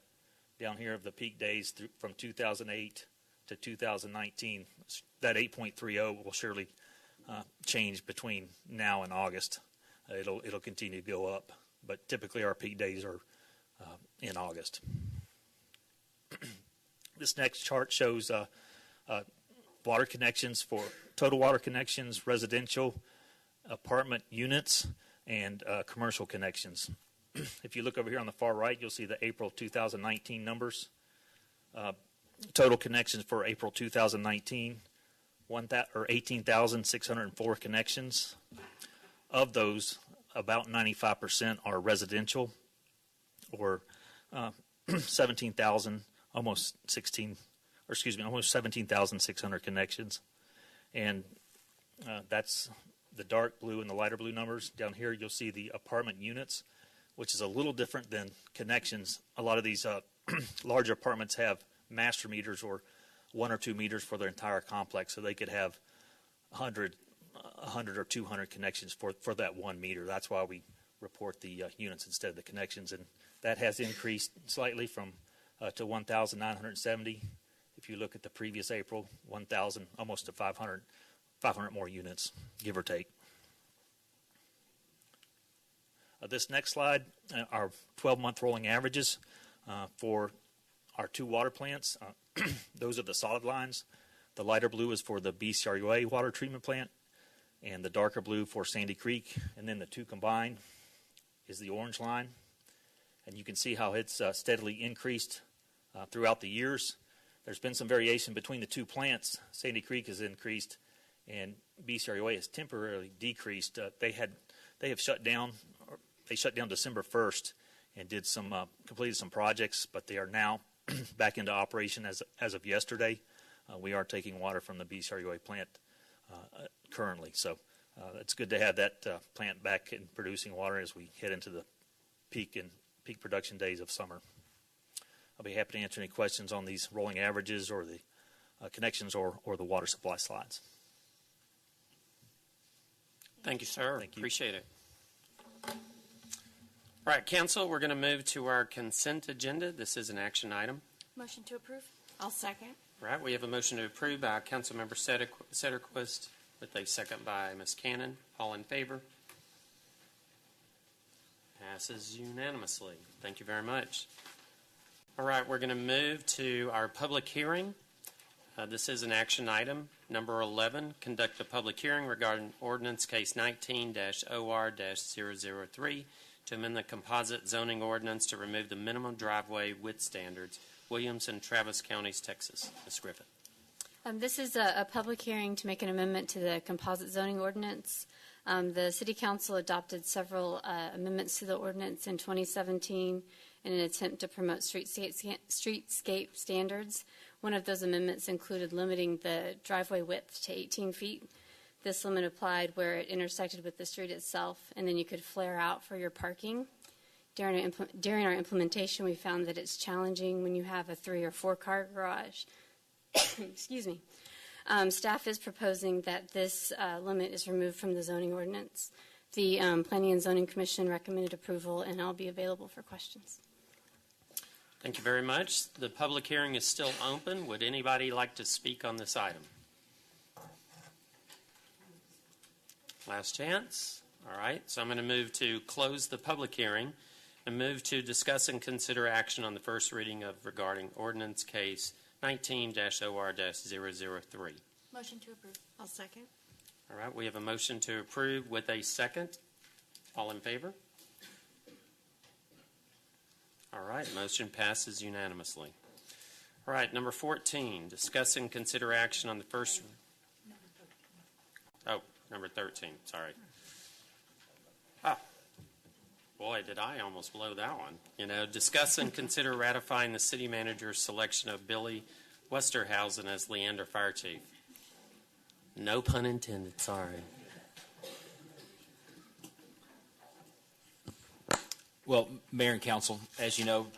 down here of the peak days from 2008 to 2019. That 8.30 will surely change between now and August. It'll continue to go up, but typically our peak days are in August. This next chart shows water connections for total water connections, residential, apartment units, and commercial connections. If you look over here on the far right, you'll see the April 2019 numbers. Total connections for April 2019, 18,604 connections. Of those, about 95% are residential, or 17,000, almost 17,600 connections. And that's the dark blue and the lighter blue numbers. Down here, you'll see the apartment units, which is a little different than connections. A lot of these larger apartments have master meters, or 1 or 2 meters for their entire complex, so they could have 100 or 200 connections for that 1 meter. That's why we report the units instead of the connections, and that has increased slightly from to 1,970. If you look at the previous April, 1,000, almost to 500 more units, give or take. This next slide, our 12-month rolling averages for our 2 water plants. Those are the solid lines. The lighter blue is for the BCRUA water treatment plant, and the darker blue for Sandy Creek. And then the 2 combined is the orange line. And you can see how it's steadily increased throughout the years. There's been some variation between the 2 plants. Sandy Creek has increased, and BCRUA has temporarily decreased. They have shut down. They shut down December 1st and did completed some projects, but they are now back into operation as of yesterday. We are taking water from the BCRUA plant currently, so it's good to have that plant back in producing water as we head into the peak production days of summer. I'll be happy to answer any questions on these rolling averages or the connections or the water supply slides. Thank you, sir. Thank you. Appreciate it. All right, Council, we're going to move to our consent agenda. This is an action item. Motion to approve. I'll second. All right, we have a motion to approve by Councilmember Sederquist with a second by Ms. Cannon. All in favor? Passes unanimously. Thank you very much. All right, we're going to move to our public hearing. This is an action item. Number 11, conduct a public hearing regarding Ordinance Case 19-OR-003 to amend the composite zoning ordinance to remove the minimum driveway width standards, Williams and Travis Counties, Texas. Ms. Griffin. This is a public hearing to make an amendment to the composite zoning ordinance. The City Council adopted several amendments to the ordinance in 2017 in an attempt to promote streetscape standards. One of those amendments included limiting the driveway width to 18 feet. This limit applied where it intersected with the street itself, and then you could flare out for your parking. During our implementation, we found that it's challenging when you have a 3 or 4 car garage. Excuse me. Staff is proposing that this limit is removed from the zoning ordinance. The Planning and Zoning Commission recommended approval, and I'll be available for questions. Thank you very much. The public hearing is still open. Would anybody like to speak on this item? Last chance. All right, so I'm going to move to close the public hearing and move to discuss and consider action on the first reading of regarding Ordinance Case 19-OR-003. Motion to approve. I'll second. All right, we have a motion to approve with a second. All in favor? All right, motion passes unanimously. All right, number 14, discuss and consider action on the first. Oh, number 13, sorry. Ah, boy, did I almost blow that one. Discuss and consider ratifying the city manager's selection of Billy Wuste as Leander Fire Chief. No pun intended, sorry. Well, Mayor and Council, as you know,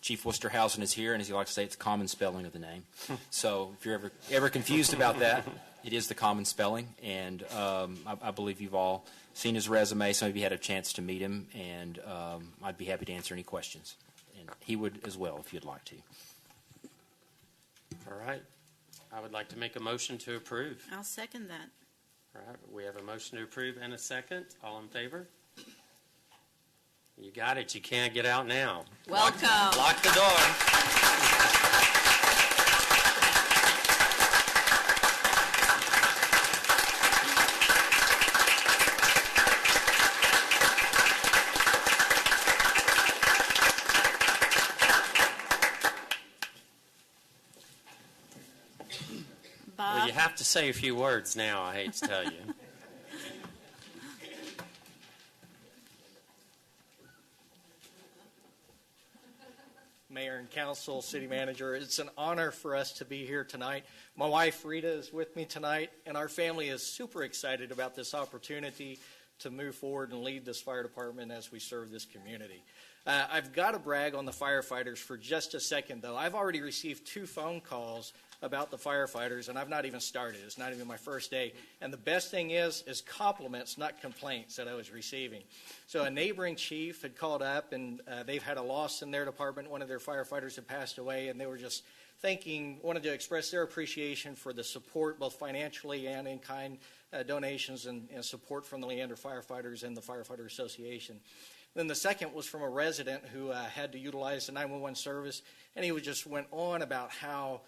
Chief Wusterhausen is here, and as you like to say, it's a common spelling of the name. So if you're ever confused about that, It is the common spelling, and I believe you've all seen his resume. Some of you had a chance to meet him, and I'd be happy to answer any questions. And he would as well if you'd like to. All right. I would like to make a motion to approve. I'll second that. All right. We have a motion to approve and a second. All in favor? You got it. You can't get out now. Welcome. Lock the door. Bob? Well, you have to say a few words now, I hate to tell you. Mayor and Council, City Manager, it's an honor for us to be here tonight. My wife Rita is with me tonight, and our family is super excited about this opportunity to move forward and lead this fire department as we serve this community. I've got to brag on the firefighters for just a second, though. I've already received 2 phone calls about the firefighters, and I've not even started. It's not even my first day. And the best thing is compliments, not complaints that I was receiving. So a neighboring chief had called up, and they've had a loss in their department. One of their firefighters had passed away, and they were just wanted to express their appreciation for the support, both financially and in kind donations and support from the Leander firefighters and the Firefighter Association. Then the second was from a resident who had to utilize the 911 service, and he just went on about how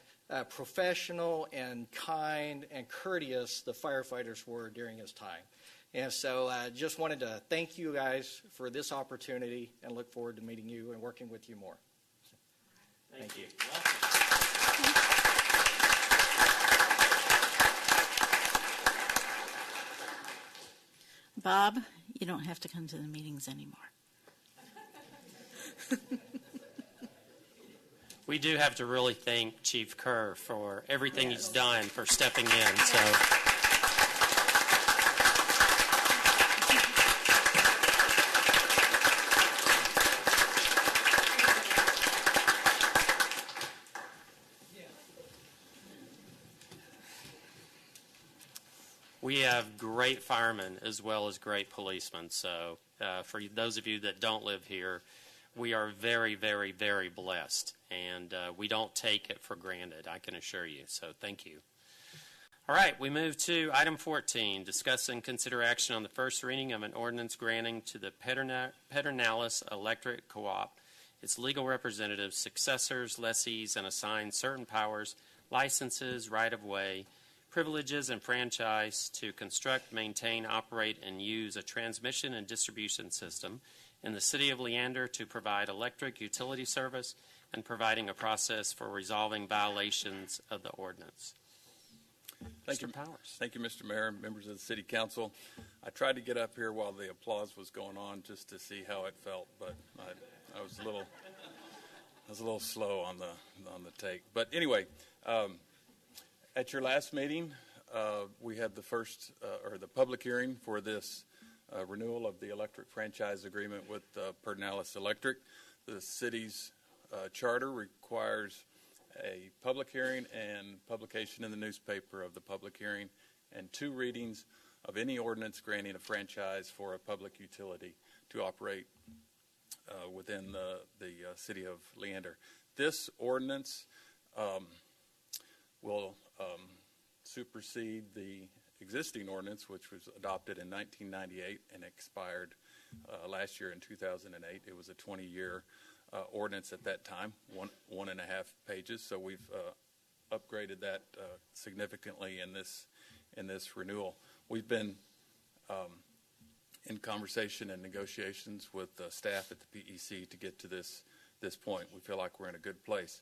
professional and kind and courteous the firefighters were during his time. And so I just wanted to thank you guys for this opportunity and look forward to meeting you and working with you more. Thank you. Bob, you don't have to come to the meetings anymore. We do have to really thank Chief Kerr for everything he's done, for stepping in. So, we have great firemen as well as great policemen. So for those of you that don't live here, we are very, very, very blessed, and we don't take it for granted, I can assure you. So thank you. All right, we move to item 14, discuss and consider action on the first reading of an ordinance granting to the Pedernales Electric Co-op its legal representatives, successors, lessees, and assigned certain powers, licenses, right-of-way, privileges, and franchise to construct, maintain, operate, and use a transmission and distribution system in the city of Leander to provide electric utility service and providing a process for resolving violations of the ordinance. Thank you, Powers. Thank you, Mr. Mayor, members of the City Council. I tried to get up here while the applause was going on just to see how it felt, but I was a little slow on the take. But anyway, at your last meeting, we had the first the public hearing for this renewal of the electric franchise agreement with Pedernales Electric. The city's charter requires a public hearing and publication in the newspaper of the public hearing and 2 readings of any ordinance granting a franchise for a public utility to operate within the city of Leander. This ordinance will supersede the existing ordinance, which was adopted in 1998 and expired last year in 2008. It was a 20-year ordinance at that time, 1.5 pages. So we've upgraded that significantly in this renewal. We've been in conversation and negotiations with staff at the PEC to get to this point. We feel like we're in a good place.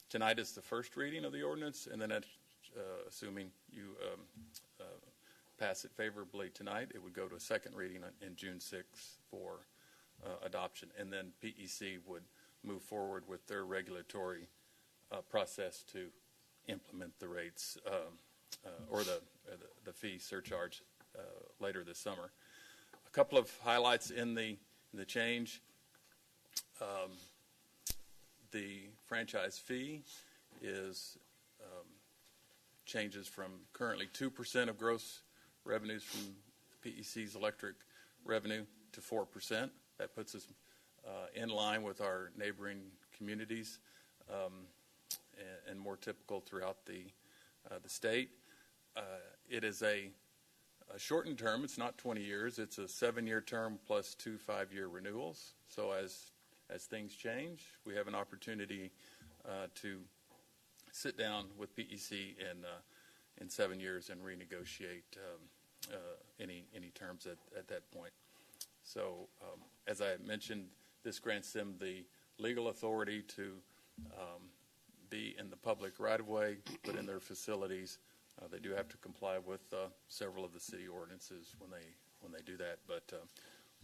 Tonight is the first reading of the ordinance, and then assuming you pass it favorably tonight, it would go to a second reading in June 6th for adoption, and then PEC would move forward with their regulatory process to implement the rates or the fee surcharge later this summer. A couple of highlights in the change. The franchise fee is changes from currently 2% of gross revenues from PEC's electric revenue to 4%. That puts us in line with our neighboring communities and more typical throughout the state. It is a shortened term. It's not 20 years. It's a 7-year term plus 2 5-year renewals. So as things change, we have an opportunity to sit down with PEC in 7 years and renegotiate any terms at that point. So as I mentioned, this grants them the legal authority to be in the public right-of-way, but in their facilities, they do have to comply with several of the city ordinances when they do that. But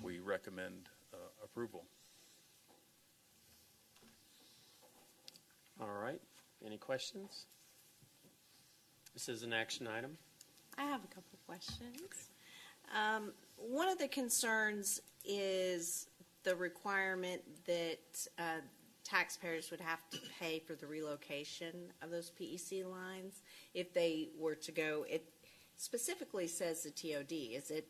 we recommend approval. All right. Any questions? This is an action item. I have a couple of questions. One of the concerns is the requirement that taxpayers would have to pay for the relocation of those PEC lines if they were to go. It specifically says the TOD. Is it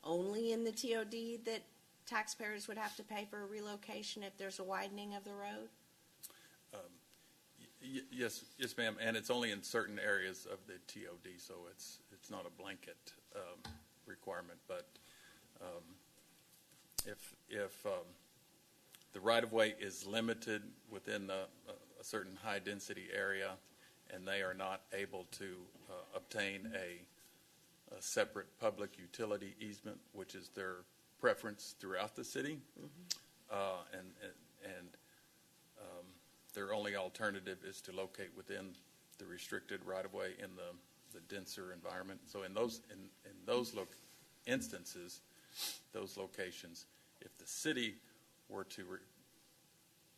only in the TOD that taxpayers would have to pay for a relocation if there's a widening of the road? Yes, ma'am, and it's only in certain areas of the TOD, so it's not a blanket requirement. But if the right-of-way is limited within a certain high-density area, and they are not able to obtain a separate public utility easement, which is their preference throughout the city, and their only alternative is to locate within the restricted right-of-way in the denser environment. So in those instances, those locations, if the city were to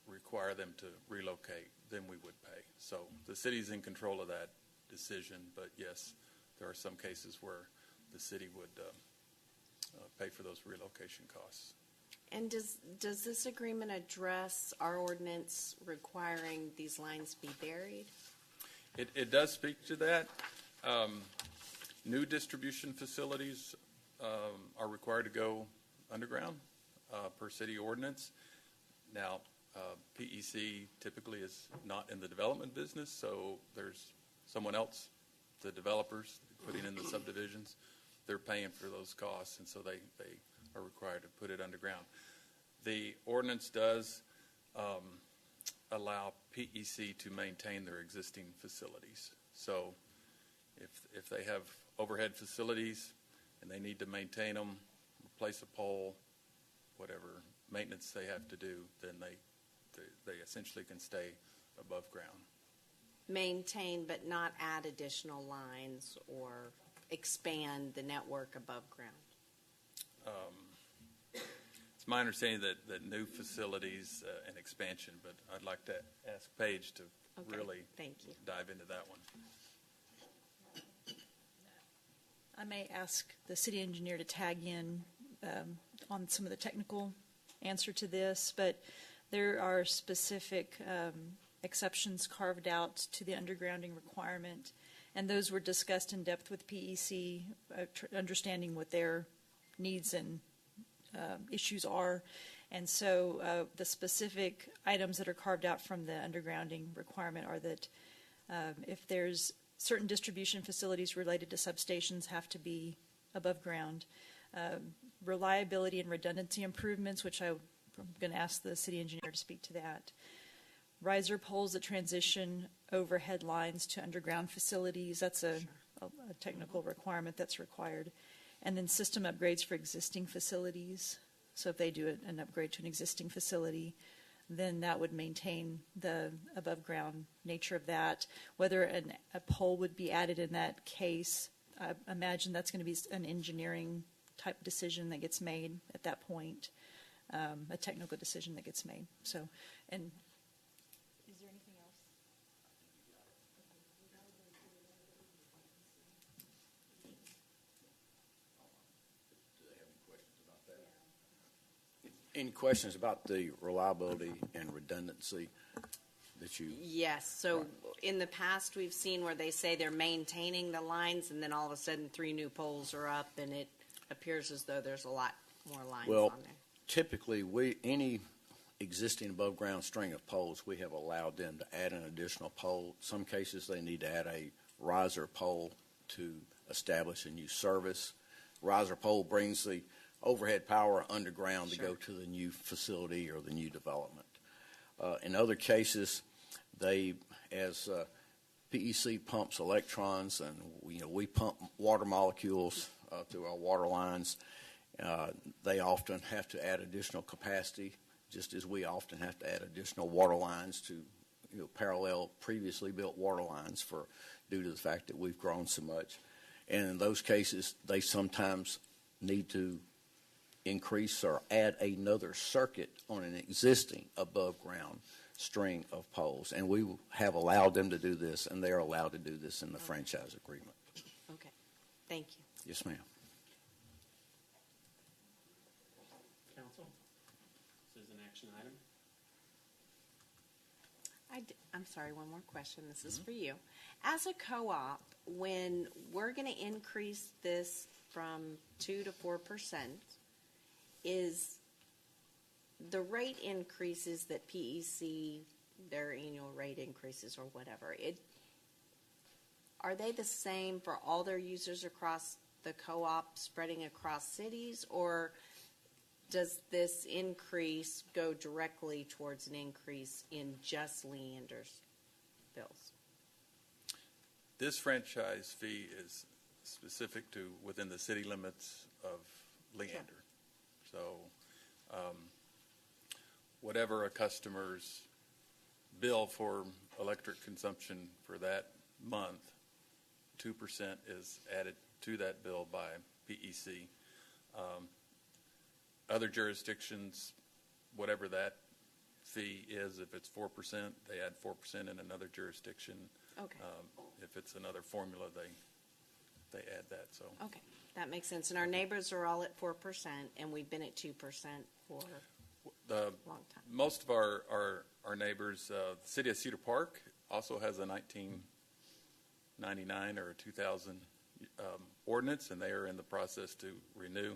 require them to relocate, then we would pay. So the city's in control of that decision, but yes, there are some cases where the city would pay for those relocation costs. And does this agreement address our ordinance requiring these lines be buried? It does speak to that. New distribution facilities are required to go underground per city ordinance. Now, PEC typically is not in the development business, so there's someone else, the developers putting in the subdivisions, they're paying for those costs, and so they are required to put it underground. The ordinance does allow PEC to maintain their existing facilities. So if they have overhead facilities and they need to maintain them, replace a pole, whatever maintenance they have to do, then they essentially can stay above ground. Maintain but not add additional lines or expand the network above ground? It's my understanding that new facilities and expansion, but I'd like to ask Paige to really dive into that one. I may ask the city engineer to tag in on some of the technical answer to this, but there are specific exceptions carved out to the undergrounding requirement, and those were discussed in depth with PEC, understanding what their needs and issues are. And so the specific items that are carved out from the undergrounding requirement are that if there's certain distribution facilities related to substations have to be above ground. Reliability and redundancy improvements, which I'm going to ask the city engineer to speak to that. Riser poles that transition overhead lines to underground facilities, that's a technical requirement that's required. And then system upgrades for existing facilities. So if they do an upgrade to an existing facility, then that would maintain the above ground nature of that. Whether a pole would be added in that case, I imagine that's going to be an engineering type decision that gets made at that point, a technical decision that gets made. So, and is there anything else? Any questions about the reliability and redundancy? that you? Yes, so in the past, we've seen where they say they're maintaining the lines, and then all of a sudden, 3 new poles are up, and it appears as though there's a lot more lines Well, on there. typically, any existing above-ground string of poles, we have allowed them to add an additional pole. Some cases, they need to add a riser pole to establish a new service. Riser pole brings the overhead power underground to go to the new facility or the new development. In other cases, they, as PEC pumps electrons, and we pump water molecules through our water lines, they often have to add additional capacity, just as we often have to add additional water lines to parallel previously built water lines due to the fact that we've grown so much. And in those cases, they sometimes need to increase or add another circuit on an existing above-ground string of poles. And we have allowed them to do this, and they're allowed to do this in the franchise agreement. Okay, thank you. Yes, ma'am. Council, this is an action item. I'm sorry, one more question. This is for you. As a co-op, when we're going to increase this from 2 to 4%, is the rate increases that PEC, their annual rate increases or whatever, are they the same for all their users across the co-op spreading across cities, or does this increase go directly towards an increase in just Leander's bills? This franchise fee is specific to within the city limits of Leander. Sure. So whatever a customer's bill for electric consumption for that month, 2% is added to that bill by PEC. Other jurisdictions, whatever that fee is, if it's 4%, they add 4% in another jurisdiction. Okay. If it's another formula, they add that. So. Okay, that makes sense. And our neighbors are all at 4%, and we've been at 2% for a long time. Most of our neighbors, the city of Cedar Park also has a 1999 or 2000 ordinance, and they are in the process to renew.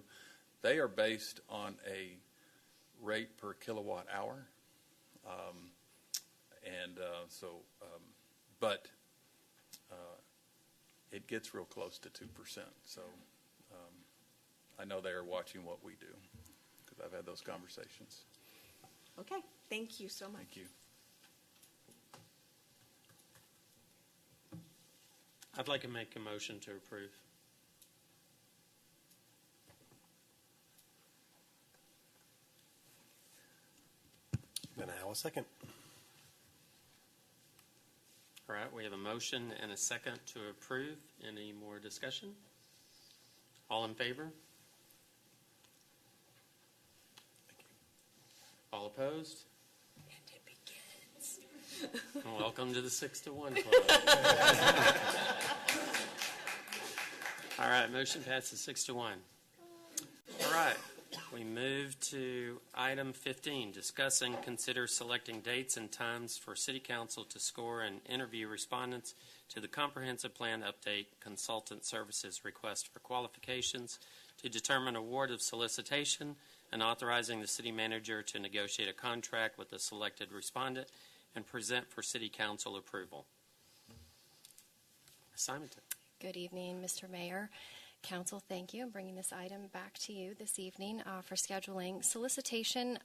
They are based on a rate per kilowatt hour, but it gets real close to 2%. So I know they are watching what we do because I've had those conversations. Okay, thank you so much. Thank you. I'd like to make a motion to approve. And now a second. All right, we have a motion and a second to approve. Any more discussion? All in favor? Thank you. All opposed? And it begins. Welcome to the 6 to 1 club. All right, motion passes 6 to 1. All right, we move to item 15, discuss and consider selecting dates and times for City Council to score and interview respondents to the Comprehensive Plan Update Consultant Services Request for Qualifications, to determine award of solicitation, and authorizing the City Manager to negotiate a contract with the selected respondent and present for City Council approval. Ms. Simonton. Good evening, Mr. Mayor. Council, thank you. I'm bringing this item back to you this evening for scheduling. Solicitation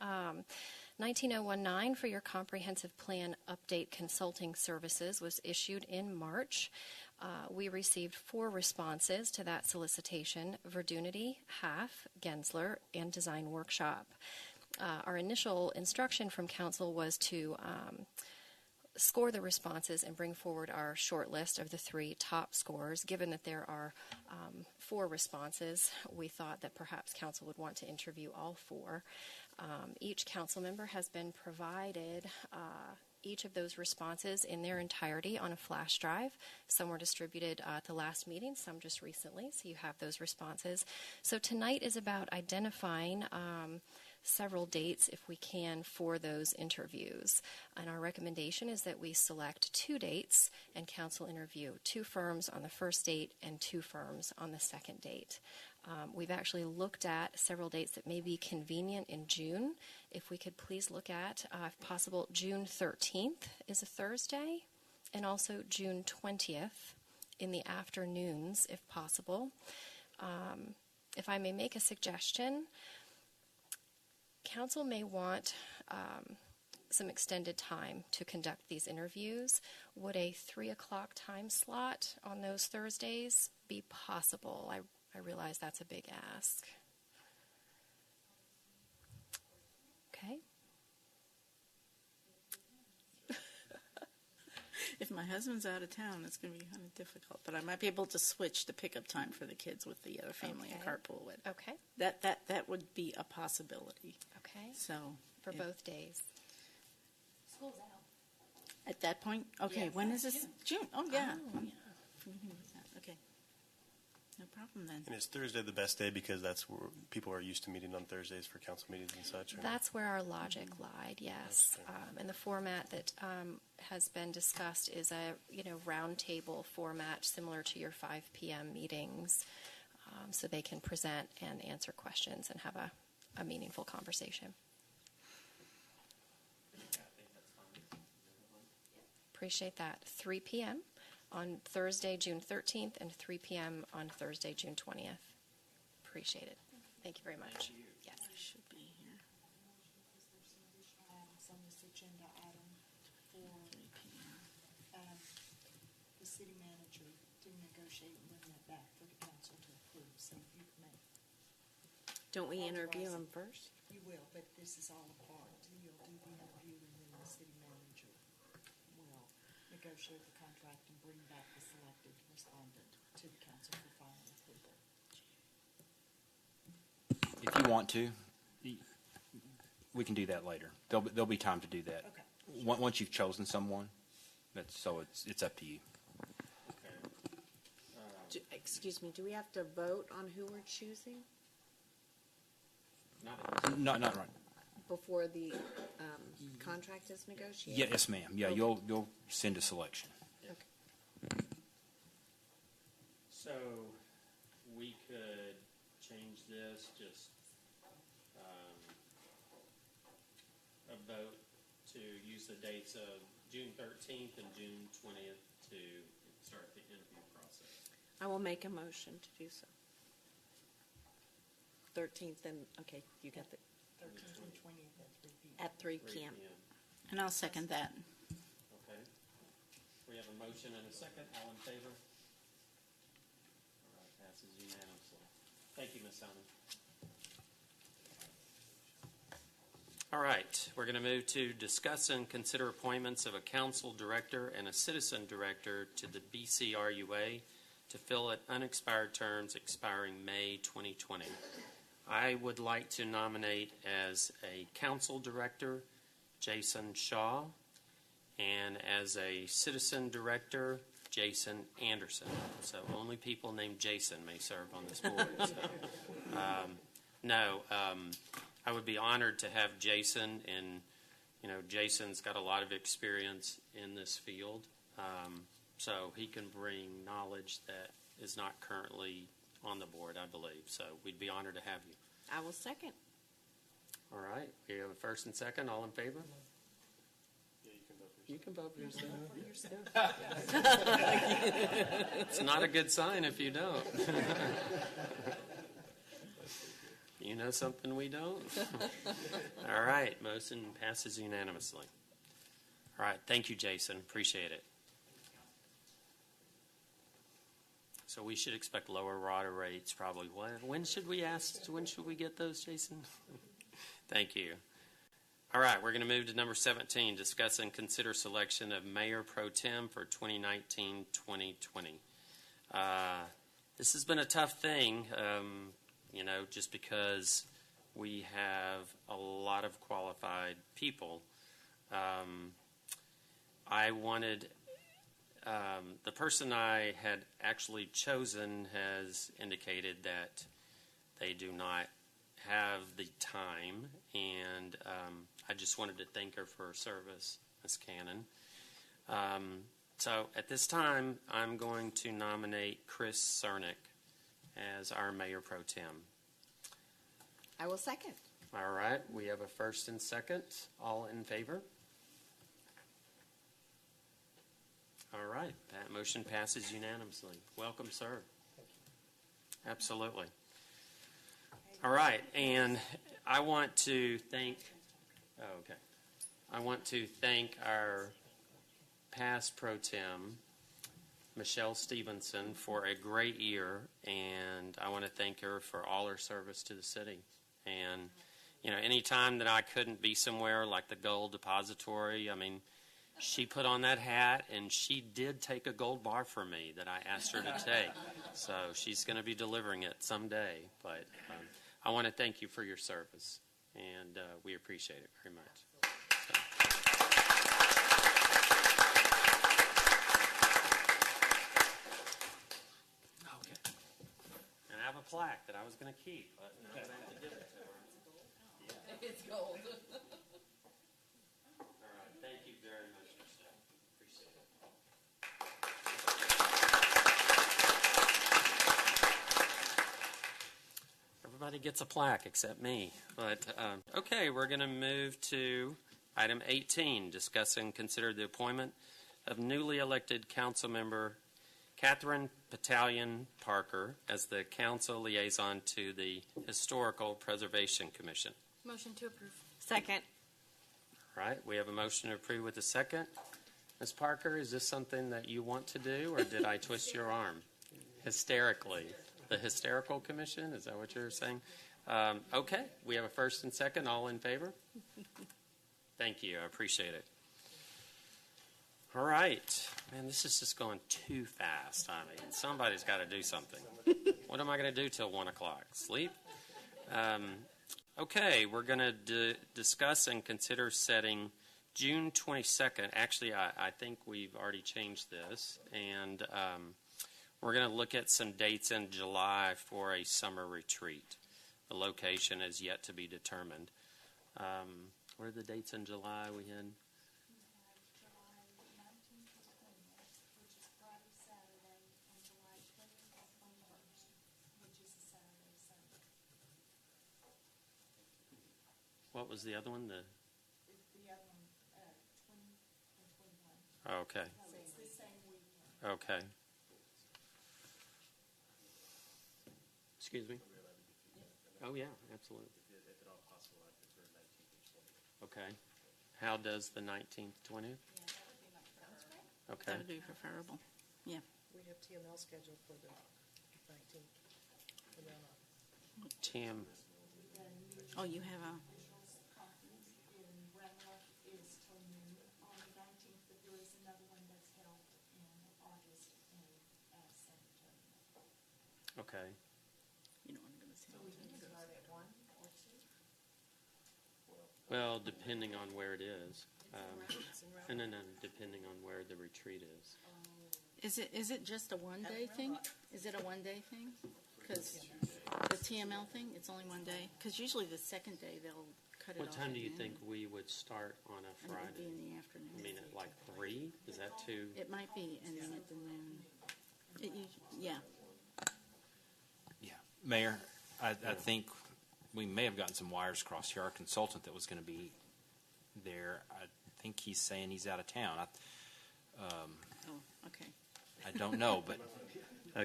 19019 for your Comprehensive Plan Update Consulting Services was issued in March. We received 4 responses to that solicitation: Verdunity, Half, Gensler, and Design Workshop. Our initial instruction from Council was to score the responses and bring forward our short list of the 3 top scores. Given that there are 4 responses, we thought that perhaps Council would want to interview all 4. Each council member has been provided each of those responses in their entirety on a flash drive. Some were distributed at the last meeting, some just recently, so you have those responses. So tonight is about identifying several dates if we can for those interviews. And our recommendation is that we select 2 dates and council interview 2 firms on the first date and 2 firms on the second date. We've actually looked at several dates that may be convenient in June. If we could please look at, if possible, June 13th is a Thursday, and also June 20th in the afternoons, if possible. If I may make a suggestion, council may want some extended time to conduct these interviews. Would a 3 o'clock time slot on those Thursdays be possible? I realize that's a big ask. Okay. If my husband's out of town, it's going to be kind of difficult. But I might be able to switch the pickup time for the kids with the other family and carpool with. Okay. That would be a possibility. Okay. So for both days. School's out. At that point, okay. Yes, When is this? June. Oh yeah. Oh. Okay. No problem then. And is Thursday the best day because that's where people are used to meeting on Thursdays for council meetings and such? Or? That's where our logic lied, yes. And the format that has been discussed is a round table format similar to your 5 p.m. meetings, so they can present and answer questions and have a meaningful conversation. Appreciate that. 3 p.m. on Thursday, June 13th, and 3 p.m. on Thursday, June 20th. Appreciate it. Thank you very much. Yes. I should be here. On this agenda item for 3 p.m. The city manager to negotiate and bring that back for the council to approve, so you may. Don't we interview them first? You will, but this is all a part. You'll do the interview and then the city manager will negotiate the contract and bring back the selected respondent to the council for final approval. If you want to, we can do that later. There'll be time to do that. Okay. Once you've chosen someone, it's up to you. Excuse me, do we have to vote on who we're choosing Not right. before the contract is negotiated? Yes, ma'am. Yeah, Okay. you'll send a selection. Okay. So we could change this, just a vote to use the dates of June 13th and June 20th to start the interview process. I will make a motion to do so. 13th and, okay, you got the, 13th and 20th at at 3 p.m. 3 p.m. And I'll second that. Okay. We have a motion and a second. All in favor? All right, passes unanimously. Thank you, Ms. Allen. All right, we're going to move to discuss and consider appointments of a council director and a citizen director to the BCRUA to fill at unexpired terms expiring May 2020. I would like to nominate as a council director Jason Shaw, and as a citizen director Jason Anderson. So only people named Jason may serve on this board. So, I would be honored to have Jason, and Jason's got a lot of experience in this field, so he can bring knowledge that is not currently on the board, I believe. So we'd be honored to have you. I will second. All right, we have a first and second. All in favor? You can vote for yourself. It's not a good sign if you don't. You know something we don't? All right, motion passes unanimously. All right, thank you, Jason. Appreciate it. So we should expect lower water rates probably. When should we get those, Jason? Thank you. All right, we're going to move to number 17, discuss and consider selection of Mayor Pro Tem for 2019-2020. This has been a tough thing, just because we have a lot of qualified people. I wanted, the person I had actually chosen has indicated that they do not have the time, and I just wanted to thank her for her service, Ms. Cannon. So at this time, I'm going to nominate Chris Cernick as our Mayor Pro Tem. I will second. All right, we have a first and second. All in favor? All right, that motion passes unanimously. Welcome, sir. Absolutely. All right, and I want to thank, our past Pro Tem, Michelle Stevenson, for a great year, and I want to thank her for all her service to the city. And, you know, any time that I couldn't be somewhere like the Gold Depository, I mean, she put on that hat, and she did take a gold bar for me that I asked her to take. So she's going to be delivering it someday. But I want to thank you for your service, and we appreciate it very much. Okay. And I have a plaque that I was going to keep, but now I have to give it to her. Yeah. It's gold. All right. Thank you very much, Michelle. Appreciate it. Everybody gets a plaque except me. But okay, we're going to move to item 18, discuss and consider the appointment of newly elected Councilmember Catherine Battalion Parker as the council liaison to the Historical Preservation Commission. Motion to approve. Second. All right, we have a motion to approve with a second. Ms. Parker, is this something that you want to do, or did I twist your arm? Hysterically. The Hysterical Commission, is that what you're saying? Okay, we have a first and second. All in favor? Thank you, I appreciate it. All right. Man, this is just going too fast. I mean, somebody's got to do something. What am I going to do till 1 o'clock? Sleep? Okay, we're going to discuss and consider setting June 22nd. Actually, I think we've already changed this. And we're going to look at some dates in July for a summer retreat. The location is yet to be determined. What are the dates in July we had? What was the other one? The other one, 20 and 21. Okay. It's the same weekend. Okay. Excuse me? Oh, yeah, absolutely. If at all possible, I'd prefer 19th and 20th. Okay. How does the 19th, 20th? Okay. That would be preferable. Yeah. We have TML scheduled for the 19th. Tim. Oh, you have a... Okay. You know what I'm going to say. So we can start at 1 or 2? Well, depending on where it is. No, depending on where the retreat is. Is it just a one-day thing? Is it a one-day thing? Because the TML thing, it's only one day? Because usually the second day they'll cut it off. What time at do you the think end. we would start on a And it would Friday? be in the afternoon. I mean, at like 3? Is that too? It might be, and then at the noon. Yeah. Yeah, Mayor, I think we may have gotten some wires crossed here. Our consultant that was going to be there, I think he's saying he's out of town. Okay. I don't know, but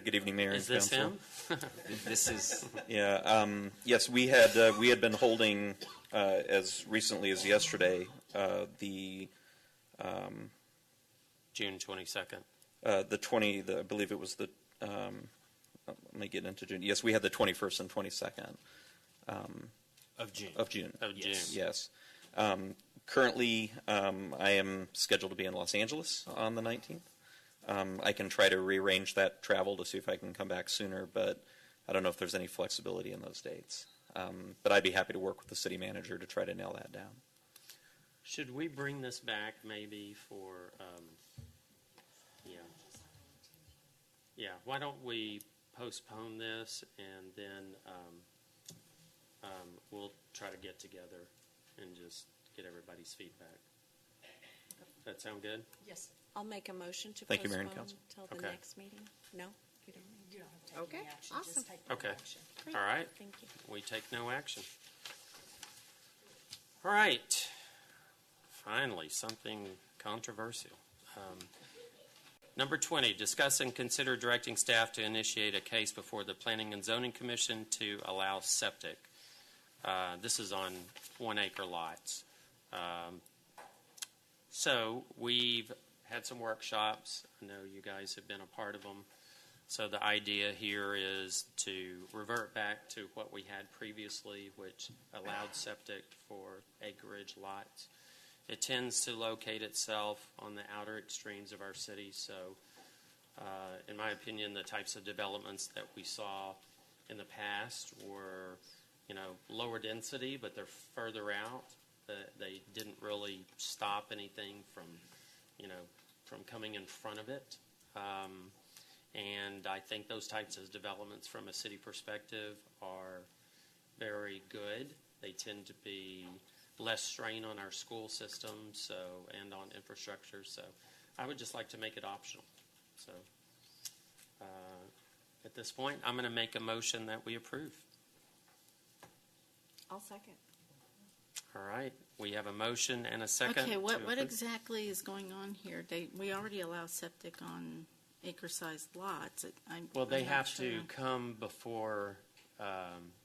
good evening, Mayor. Is and this Council. him? This is Yeah. Yes, we had been holding as recently as yesterday the June 22nd. The 20. I believe it was the. Let me get into June. Yes, we had the 21st and 22nd. Of June. Of June. Of June. Yes. Currently, I am scheduled to be in Los Angeles on the 19th. I can try to rearrange that travel to see if I can come back sooner, but I don't know if there's any flexibility in those dates. But I'd be happy to work with the city manager to try to nail that down. Should we bring this back maybe for, why don't we postpone this and then we'll try to get together and just get everybody's feedback. That sound good? Yes. I'll make a motion to Thank you, Mayor and postpone Council. till the Okay. next meeting. No? You don't? You don't have to take Okay, any action, awesome. just take no Okay. action. Great. All right. Thank you. We take no action. All right. Finally, something controversial. Number 20, discuss and consider directing staff to initiate a case before the Planning and Zoning Commission to allow septic. This is on 1 acre lots. So we've had some workshops. I know you guys have been a part of them. So the idea here is to revert back to what we had previously, which allowed septic for acreage lots. It tends to locate itself on the outer extremes of our city. So in my opinion, the types of developments that we saw in the past were, lower density, but they're further out. They didn't really stop anything from coming in front of it. And I think those types of developments from a city perspective are very good. They tend to be less strain on our school systems and on infrastructure. So I would just like to make it optional. So at this point, I'm going to make a motion that we approve. I'll second. All right. We have a motion and a second. Okay, to what approve. exactly is going on here? We already allow septic on acre-sized lots. Well, they I'm not have sure. to come before,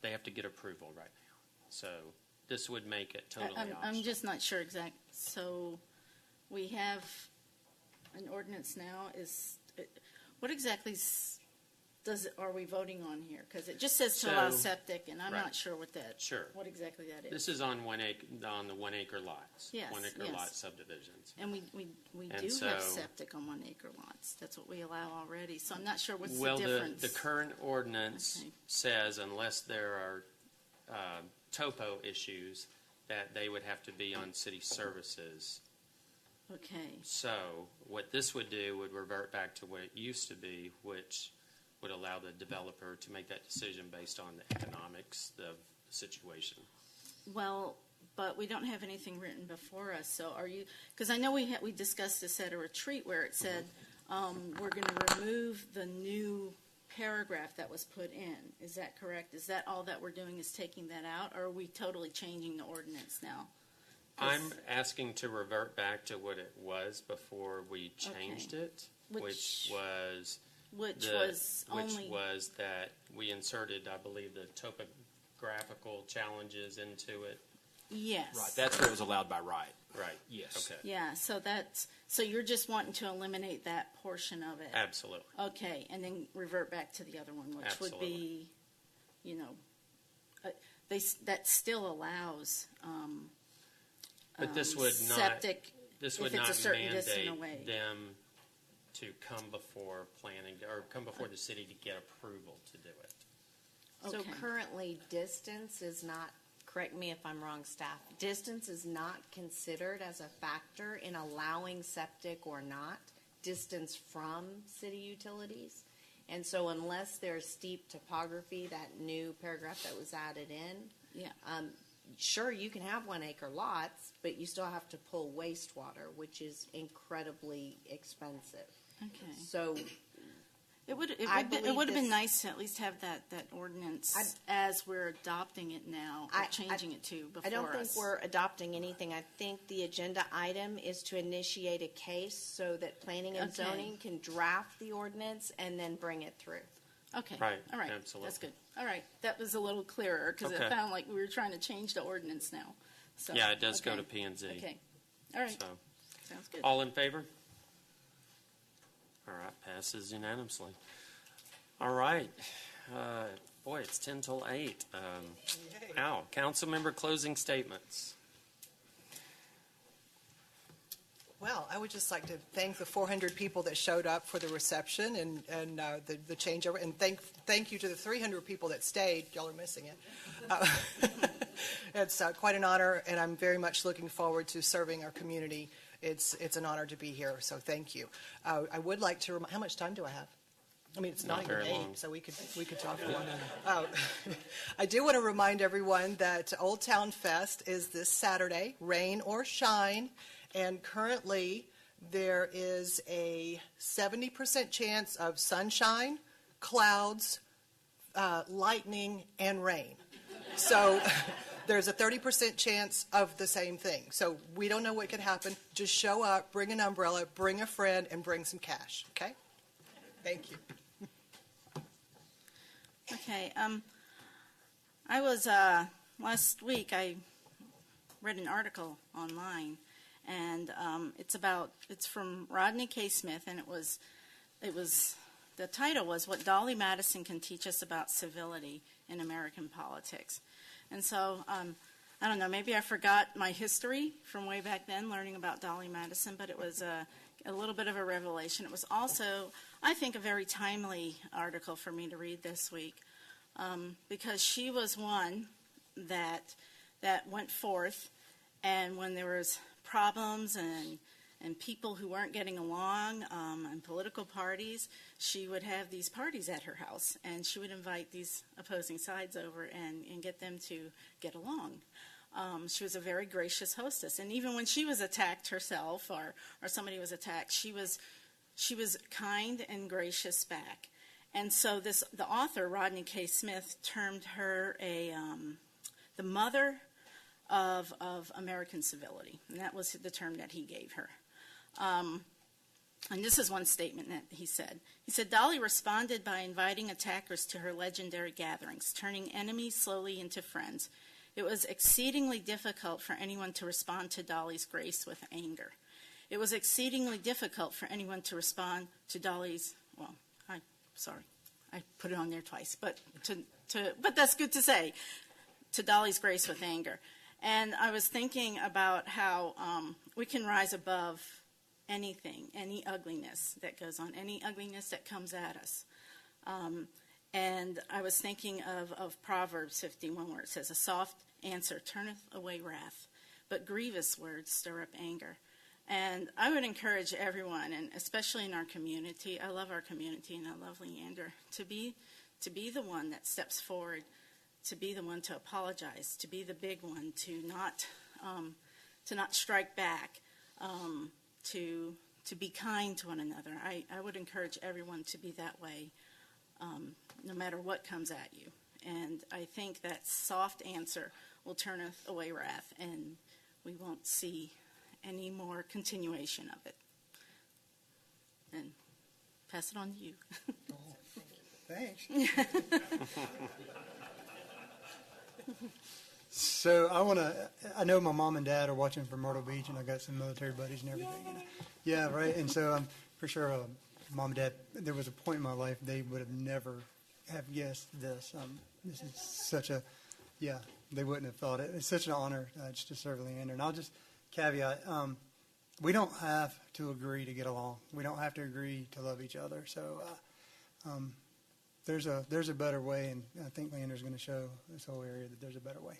they have to get approval right now. So this would make it totally optional. I'm just not sure exact. So we have an ordinance now. What exactly are we voting on here? Because it just says to allow So- septic, and I'm right. not sure what that. Sure. What exactly that is. This is on the 1 acre lots. Yes, 1 acre yes. lot subdivisions. And we And do have so- septic on 1 acre lots. That's what we allow already. So I'm not sure what's Well, the difference. the current ordinance Okay. says unless there are topo issues, that they would have to be on city services. Okay. So what this would do would revert back to what it used to be, which would allow the developer to make that decision based on the economics of the situation. Well, but we don't have anything written before us. So are you? Because I know we discussed this at a retreat where it said we're going to remove the new paragraph that was put in. Is that correct? Is that all that we're doing is taking that out, or are we totally changing the ordinance now? I'm asking to revert back to what it was before we changed it, which was that we inserted, I believe, the topographical challenges into it. Yes. Right, that's what was allowed by right. Right. Yes. Okay. Yeah. So you're just wanting to eliminate that portion of it. Absolutely. Okay, and then revert back to the other one, which would be, that still allows. But this would not. Septic. This would if it's not a certain distance mandate away. them to come before planning or come before the city to get approval to do it. So Okay. currently, distance is not, correct me if I'm wrong, staff, distance is not considered as a factor in allowing septic or not, distance from city utilities. And so unless there's steep topography, that new paragraph that was added in, Yeah. sure, you can have 1 acre lots, but you still have to pull wastewater, which is incredibly expensive. Okay. So It would I have been believe nice to at least have that ordinance as we're adopting it now, or changing it to before us. I don't think we're adopting anything. I think the agenda item is to initiate a case so that planning and Okay. zoning can draft the ordinance and then bring it through. Okay. Right, All right. absolutely. That's good. All right. That was a little clearer because Okay. it sounded like we were trying to change the ordinance now. So, Yeah, it does go okay. to P&Z. Okay. All right. So, Sounds good. all in favor? All right, passes unanimously. All right. Boy, it's 10 till 8. Council member closing statements. Well, I would just like to thank the 400 people that showed up for the reception and the changeover, and thank you to the 300 people that stayed. Y'all are missing it. It's quite an honor, and I'm very much looking forward to serving our community. It's an honor to be here, so thank you. I would like to how much time do I have? I mean, it's Not 9 very to 8, long. so we could talk for 1 hour. I do want to remind everyone that Old Town Fest is this Saturday, rain or shine, and currently there is a 70% chance of sunshine, clouds, lightning, and rain. So there's a 30% chance of the same thing. So we don't know what could happen. Just show up, bring an umbrella, bring a friend, and bring some cash, okay? Thank you. Okay. I was last week. I read an article online, and it's from Rodney K. Smith, and it was the title was "What Dolly Madison Can Teach Us About Civility in American Politics." And so I don't know. Maybe I forgot my history from way back then, learning about Dolly Madison, but it was a little bit of a revelation. It was also, I think, a very timely article for me to read this week, because she was one that went forth, and when there was problems and people who weren't getting along, and political parties, she would have these parties at her house, and she would invite these opposing sides over and get them to get along. She was a very gracious hostess, and even when she was attacked herself or somebody was attacked, she was kind and gracious back. And so the author, Rodney K. Smith, termed her the mother of American civility, and that was the term that he gave her. And this is one statement that he said. He said, "Dolly responded by inviting attackers to her legendary gatherings, turning enemies slowly into friends. It was exceedingly difficult for anyone to respond to Dolly's grace with anger. It was exceedingly difficult for anyone to respond to Dolly's, I put it on there twice, but that's good to say, to Dolly's grace with anger." And I was thinking about how we can rise above anything, any ugliness that goes on, any ugliness that comes at us. And I was thinking of Proverbs 51, where it says, "A soft answer turneth away wrath, but grievous words stir up anger." And I would encourage everyone, and especially in our community, I love our community and I love Leander, to be the one that steps forward, to be the one to apologize, to be the big one, to not strike back, to be kind to one another. I would encourage everyone to be that way, no matter what comes at you. And I think that soft answer will turneth away wrath, and we won't see any more continuation of it. And pass it on to you. Thanks. So I know my mom and dad are watching from Myrtle Beach, and I got some military buddies and everything. Yeah, right. And so I'm for sure, mom and dad, there was a point in my life they would have never have guessed this. This is such a, they wouldn't have thought it. It's such an honor just to serve Leander. And I'll just caveat, we don't have to agree to get along. We don't have to agree to love each other. So there's a better way, and I think Leander's going to show this whole area that there's a better way.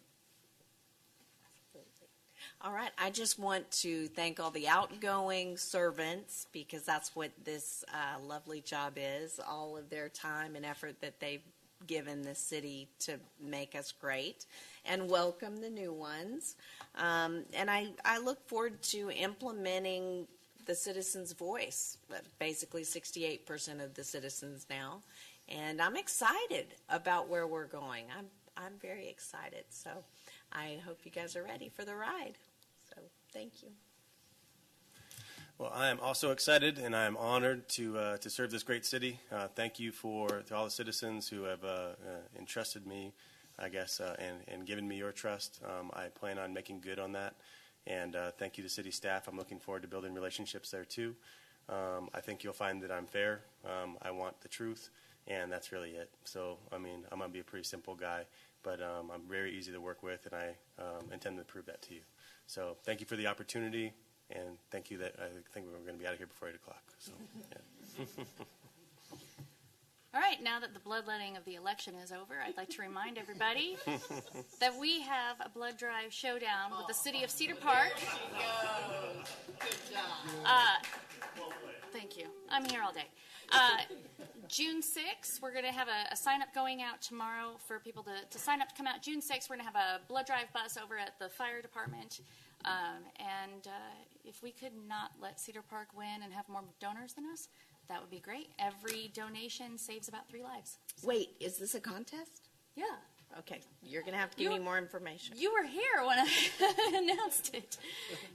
All right, I just want to thank all the outgoing servants, because that's what this lovely job is, all of their time and effort that they've given the city to make us great, and welcome the new ones. And I look forward to implementing the citizens' voice, basically 68% of the citizens now, and I'm excited about where we're going. I'm very excited, so I hope you guys are ready for the ride. So thank you. Well, I am also excited, and I am honored to serve this great city. Thank you to all the citizens who have entrusted me, I guess, and given me your trust. I plan on making good on that. And thank you to city staff. I'm looking forward to building relationships there, too. I think you'll find that I'm fair. I want the truth, and that's really it. So, I mean, I'm going to be a pretty simple guy, but I'm very easy to work with, and I intend to prove that to you. So thank you for the opportunity, and thank you that I think we're going to be out of here before 8 o'clock. So, yeah. All right, now that the bloodletting of the election is over, I'd like to remind everybody that we have a blood drive showdown with the city of Cedar Park. Good job. Thank you. I'm here all day. June 6th, we're going to have a sign-up going out tomorrow for people to sign up to come out. June 6th, we're going to have a blood drive bus over at the fire department. If we could not let Cedar Park win and have more donors than us, that would be great. Every donation saves about 3 lives. Wait, is this a contest? Yeah. Okay, you're going to have to give me more information. You were here when I announced it.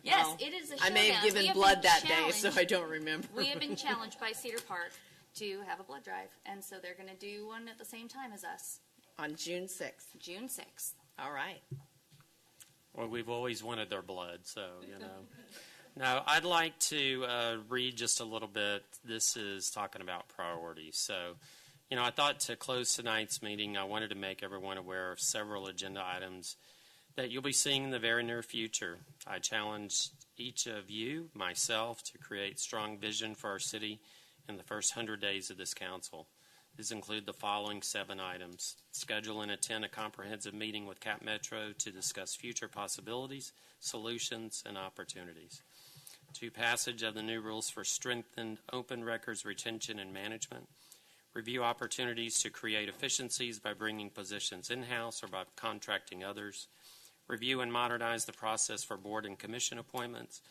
Yes, Well, it is a I may have showdown. given We blood been that day, challenged- so I don't remember. We have been challenged by Cedar Park to have a blood drive, and so they're going to do one at the same time as us. On June 6th. June 6th. All right. Well, we've always wanted their blood, so, you know. Now, I'd like to read just a little bit. This is talking about priorities. So, you know, I thought to close tonight's meeting, I wanted to make everyone aware of several agenda items that you'll be seeing in the very near future. I challenge each of you, myself, to create strong vision for our city in the first 100 days of this council. These include the following 7 items. Schedule and attend a comprehensive meeting with Cap Metro to discuss future possibilities, solutions, and opportunities. 2, passage of the new rules for strengthened open records retention and management. Review opportunities to create efficiencies by bringing positions in-house or by contracting others. Review and modernize the process for board and commission appointments.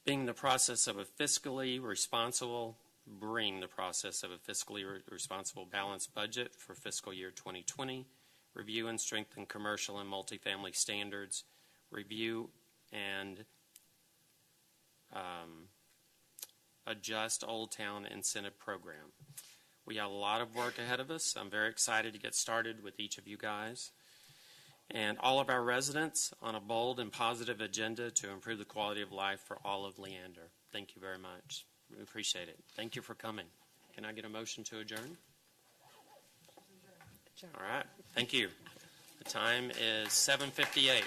Bring the process of a fiscally responsible balanced budget for fiscal year 2020. Review and strengthen commercial and multifamily standards. Review and adjust Old Town incentive program. We have a lot of work ahead of us. I'm very excited to get started with each of you guys and all of our residents on a bold and positive agenda to improve the quality of life for all of Leander. Thank you very much. We appreciate it. Thank you for coming. Can I get a motion to adjourn? All right. Thank you. The time is 7:58.